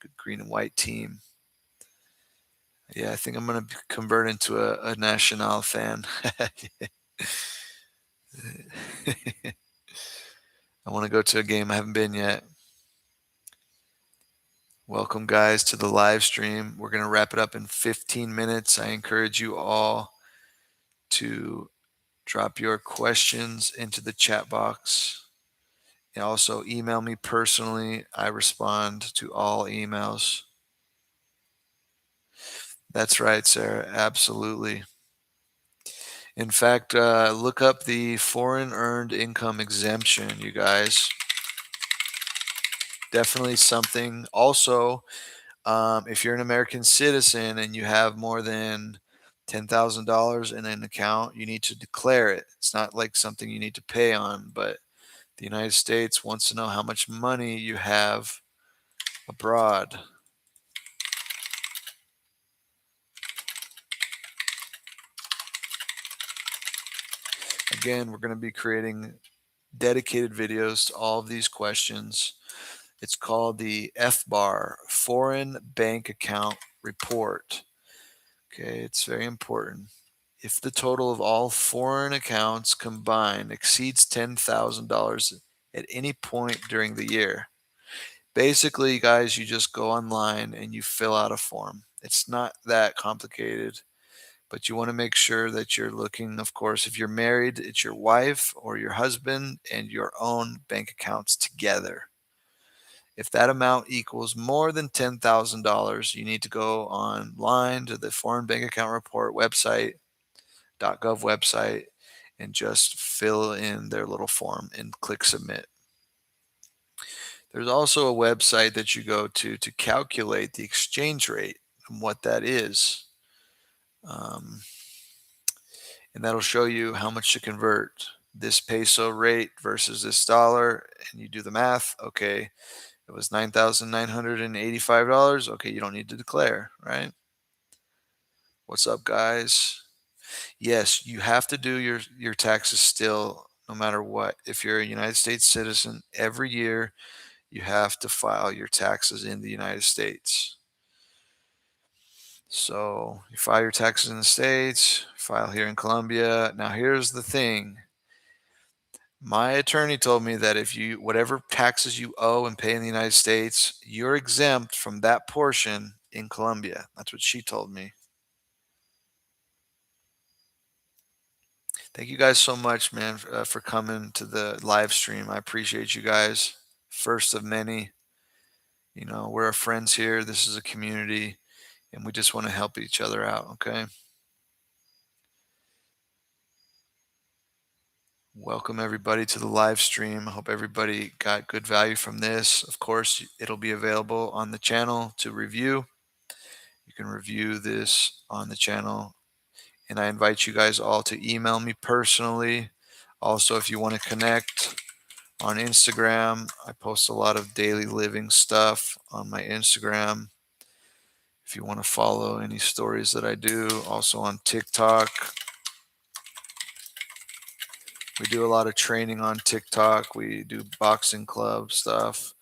Good green and white team. Yeah, I think I'm going to convert into a Nacional fan. I want to go to a game I haven't been yet. Welcome, guys, to the live stream. We're going to wrap it up in 15 minutes. I encourage you all to Drop your questions into the chat box. And also email me personally. I respond to all emails. That's right, Sarah. Absolutely. In fact, look up the foreign earned income exemption, you guys. Definitely something. Also, if you're an American citizen and you have more than $10,000 in an account, you need to declare it. It's not like something you need to pay on, but the United States wants to know how much money you have abroad. Again, we're going to be creating dedicated videos to all of these questions. It's called the FBAR, Foreign Bank Account Report. Okay, it's very important. If the total of all foreign accounts combined exceeds $10,000 at any point during the year, basically, guys, you just go online and you fill out a form. It's not that complicated, but you want to make sure that you're looking, of course, if you're married, it's your wife or your husband and your own bank accounts together. If that amount equals more than $10,000, you need to go online to the Foreign Bank Account Report website, .gov website, and just fill in their little form and click submit. There's also a website that you go to calculate the exchange rate and what that is. And that'll show you how much to convert this peso rate versus this dollar. And you do the math. Okay, it was $9,985. Okay, you don't need to declare, right? What's up, guys? Yes, you have to do your taxes still, no matter what. If you're a United States citizen, every year you have to file your taxes in the United States. So you file your taxes in the States, file here in Colombia. Now here's the thing. My attorney told me that if you, whatever taxes you owe and pay in the United States, you're exempt from that portion in Colombia. That's what she told me. Thank you guys so much, man, for coming to the live stream. I appreciate you guys. First of many. You know, we're our friends here. This is a community, and we just want to help each other out, okay? Welcome everybody to the live stream. I hope everybody got good value from this. Of course, it'll be available on the channel to review. You can review this on the channel. And I invite you guys all to email me personally. Also, if you want to connect on Instagram, I post a lot of daily living stuff on my Instagram. If you want to follow any stories that I do, also on TikTok. We do a lot of training on TikTok. We do boxing club stuff.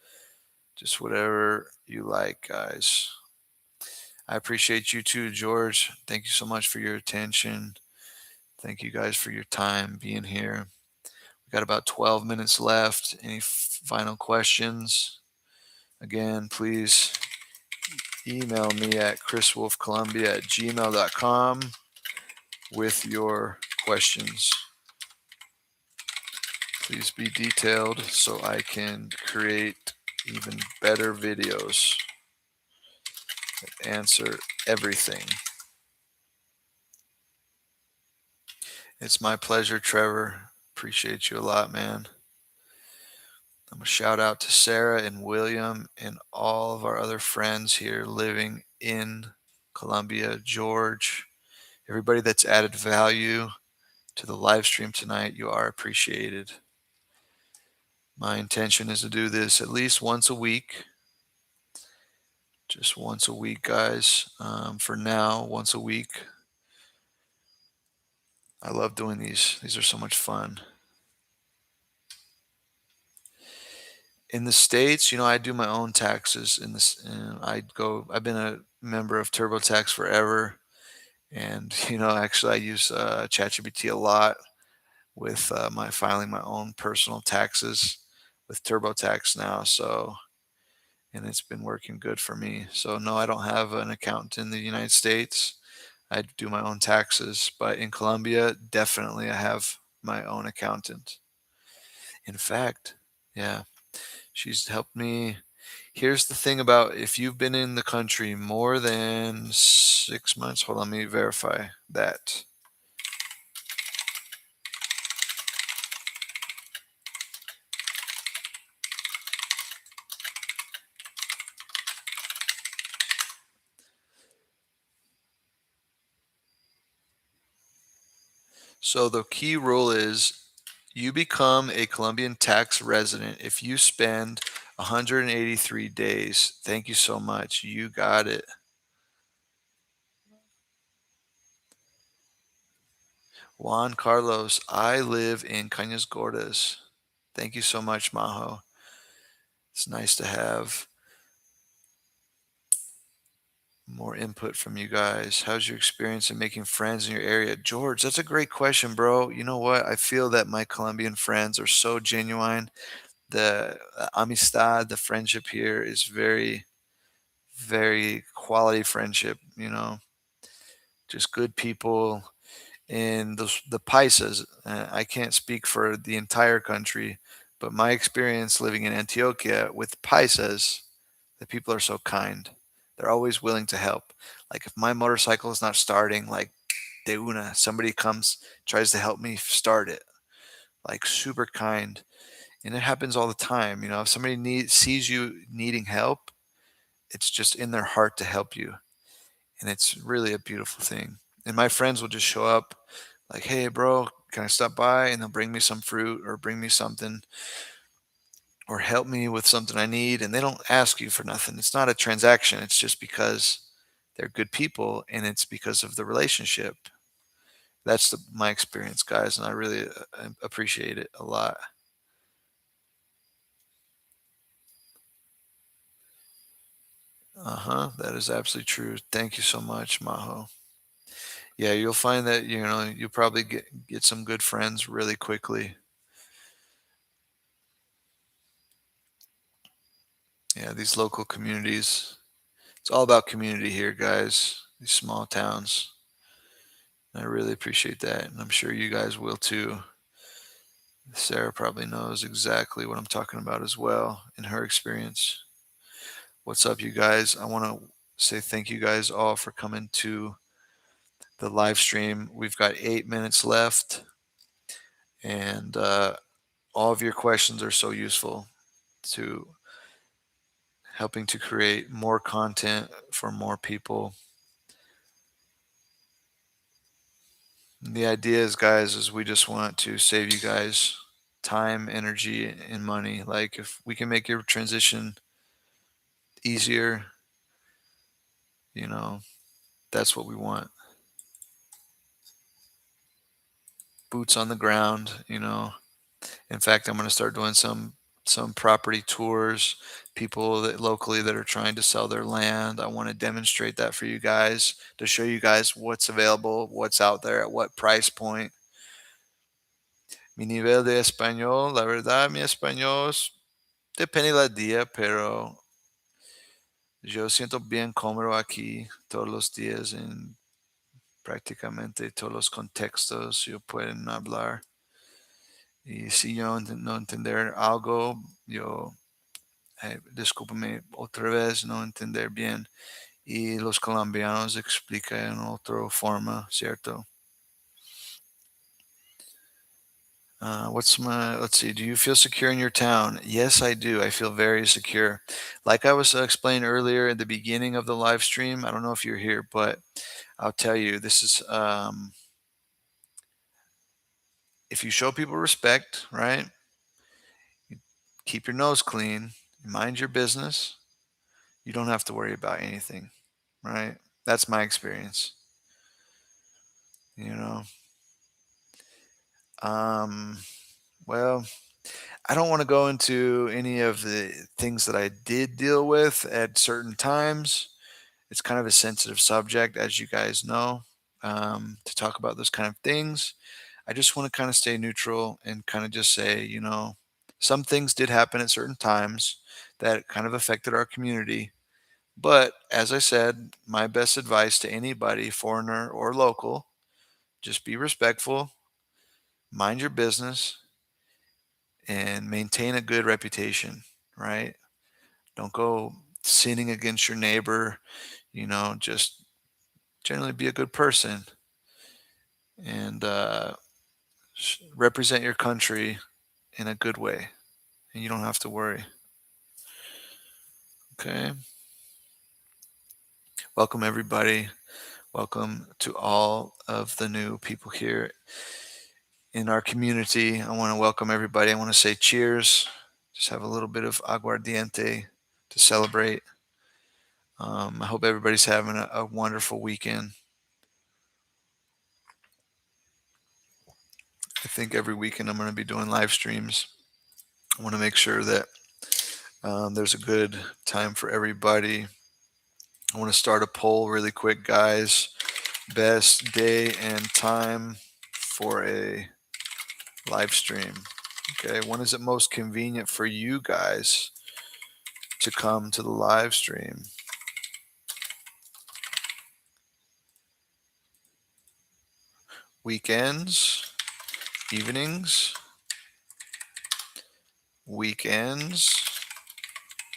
Just whatever you like, guys. I appreciate you too, George. Thank you so much for your attention. Thank you guys for your time being here. We got about 12 minutes left. Any final questions? Again, please email me at chriswolfcolumbia@gmail.com with your questions. Please be detailed so I can create even better videos that answer everything. It's my pleasure, Trevor. Appreciate you a lot, man. I'm going to shout out to Sarah and William and all of our other friends here living in Colombia, George. Everybody that's added value to the live stream tonight, you are appreciated. My intention is to do this at least once a week. Just once a week, guys. For now, once a week. I love doing these. These are so much fun. In the States, I do my own taxes in this. I've been a member of TurboTax forever. And, actually I use ChatGPT a lot with my filing my own personal taxes with TurboTax now. So, and it's been working good for me. So no, I don't have an account in the United States. I do my own taxes, but in Colombia, definitely I have my own accountant. In fact, yeah, she's helped me. Here's the thing about if you've been in the country more than 6 months, hold on, let me verify that. So the key rule is you become a Colombian tax resident if you spend 183 days. Thank you so much. You got it. Juan Carlos, I live in Cañas Gordas. Thank you so much, Majo. It's nice to have more input from you guys. How's your experience in making friends in your area? George, that's a great question, bro. You know what? I feel that my Colombian friends are so genuine. The amistad, the friendship here is very, very quality friendship, just good people. And the paisas, I can't speak for the entire country, but my experience living in Antioquia with paisas, the people are so kind. They're always willing to help. Like if my motorcycle is not starting, like de una, somebody comes, tries to help me start it. Like super kind. And it happens all the time. If somebody sees you needing help, it's just in their heart to help you. And it's really a beautiful thing. And my friends will just show up like, "Hey, bro, can I stop by?" And they'll bring me some fruit or bring me something or help me with something I need. And they don't ask you for nothing. It's not a transaction. It's just because they're good people and it's because of the relationship. That's my experience, guys. And I really appreciate it a lot. Uh-huh. That is absolutely true. Thank you so much, Maho. Yeah, you'll find that, you'll probably get some good friends really quickly. Yeah, these local communities. It's all about community here, guys. These small towns. I really appreciate that, and I'm sure you guys will too. Sarah probably knows exactly what I'm talking about as well in her experience. What's up, you guys? I want to say thank you guys all for coming to the live stream. We've got 8 minutes left, and all of your questions are so useful to helping to create more content for more people. The idea is, guys, is we just want to save you guys time, energy, and money. Like if we can make your transition easier, you know, that's what we want. Boots on the ground. In fact, I'm going to start doing some property tours, people that locally that are trying to sell their land. I want to demonstrate that for you guys to show you guys what's available, what's out there, at what price point. Mi nivel de español, la verdad, mi español depende del día, pero yo siento bien cómodo aquí todos los días en prácticamente todos los contextos yo pueden hablar. Y si yo no entender algo, yo, discúlpame otra vez, no entender bien. Y los colombianos explican en otra forma, ¿cierto? Let's see, do you feel secure in your town? Yes, I do. I feel very secure. Like I was explaining earlier at the beginning of the live stream, I don't know if you're here, but I'll tell you, this is, if you show people respect, right? You keep your nose clean, you mind your business, you don't have to worry about anything, right? That's my experience, you know. Um, well, I don't want to go into any of the things that I did deal with at certain times. It's kind of a sensitive subject, as you guys know, to talk about those kind of things. I just want to kind of stay neutral and kind of just say, some things did happen at certain times that kind of affected our community, But as I said, my best advice to anybody, foreigner or local, just be respectful, mind your business, and maintain a good reputation, right? Don't go sinning against your neighbor, just generally be a good person and represent your country in a good way. And you don't have to worry. Okay. Welcome, everybody. Welcome to all of the new people here in our community. I want to welcome everybody. I want to say cheers. Just have a little bit of aguardiente to celebrate. I hope everybody's having a wonderful weekend. I think every weekend I'm going to be doing live streams. I want to make sure that there's a good time for everybody. I want to start a poll really quick, guys. Best day and time for a live stream. Okay, when is it most convenient for you guys to come to the live stream? Weekends, evenings, weekends,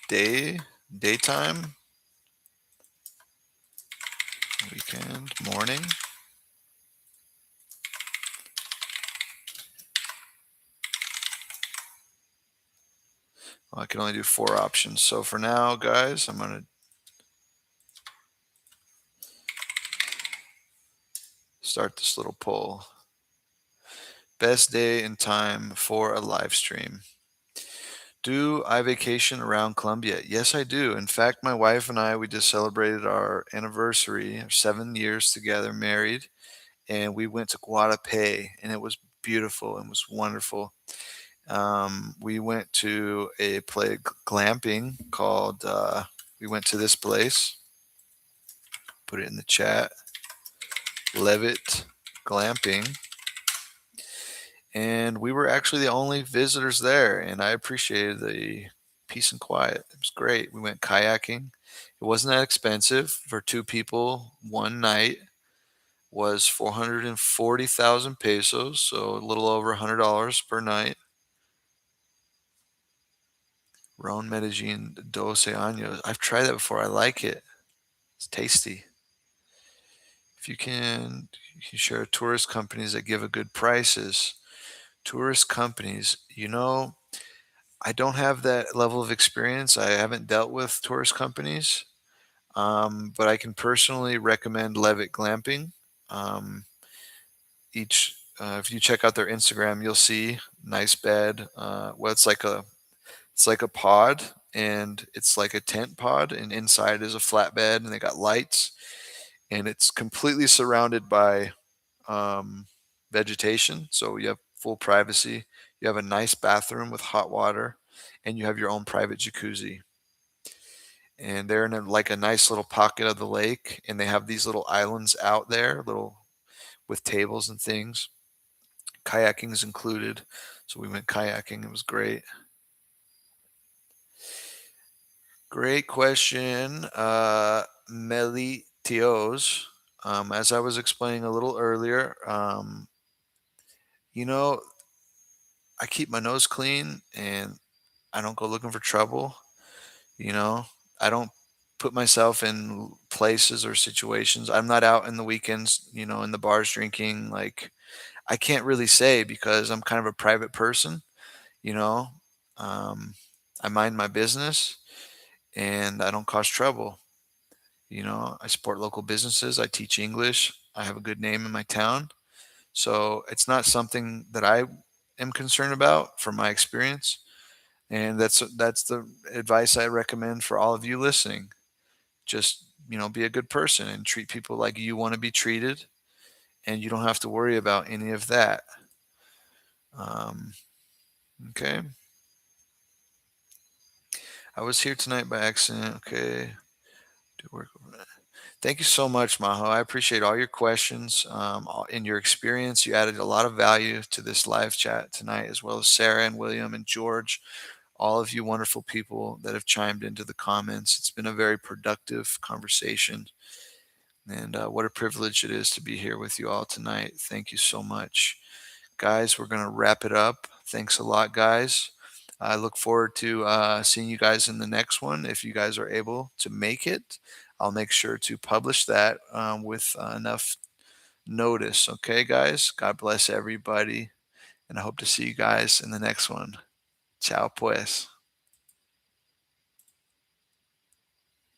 daytime, weekend, morning. Well, I can only do 4 options. So for now, guys, I'm going to start this little poll. Best day and time for a live stream. Do I vacation around Colombia? Yes, I do. In fact, my wife and I, we just celebrated our anniversary, 7 years together, married, and we went to Guadalupe, and it was beautiful and was wonderful. We went to a place glamping called, we went to this place, put it in the chat, Levitt Glamping. And we were actually the only visitors there, and I appreciated the peace and quiet. It was great. We went kayaking. It wasn't that expensive for 2 people. One night was 440,000 pesos, so a little over $100 per night. Ron Medellin 12 años. I've tried that before. I like it. It's tasty. If you can share tourist companies that give a good prices. Tourist companies, I don't have that level of experience. I haven't dealt with tourist companies, but I can personally recommend Levitt Glamping. Um, if you check out their Instagram, you'll see nice bed. Well, it's like a pod, and it's like a tent pod, and inside is a flat bed, and they got lights, and it's completely surrounded by um, vegetation. So you have full privacy. You have a nice bathroom with hot water, and you have your own private jacuzzi. And they're in like a nice little pocket of the lake, and they have these little islands out there, little with tables and things. Kayaking is included, so we went kayaking. It was great. Great question, Meli Tios. As I was explaining a little earlier, you know, I keep my nose clean and I don't go looking for trouble. You know, I don't put myself in places or situations. I'm not out in the weekends, in the bars drinking. Like, I can't really say because I'm kind of a private person, you know. Um, I mind my business and I don't cause trouble. I support local businesses. I teach English. I have a good name in my town. So it's not something that I am concerned about from my experience. And that's the advice I recommend for all of you listening. Just, be a good person and treat people like you want to be treated, and you don't have to worry about any of that. Um, okay. I was here tonight by accident. Okay. Do work overnight. Thank you so much, Maho. I appreciate all your questions. In your experience, you added a lot of value to this live chat tonight, as well as Sarah and William and George. all of you wonderful people that have chimed into the comments. It's been a very productive conversation. And what a privilege it is to be here with you all tonight. Thank you so much. Guys, we're going to wrap it up. Thanks a lot, guys. I look forward to seeing you guys in the next one. If you guys are able to make it, I'll make sure to publish that with enough notice. Okay, guys? God bless everybody. And I hope to see you guys in the next one. Ciao, pues.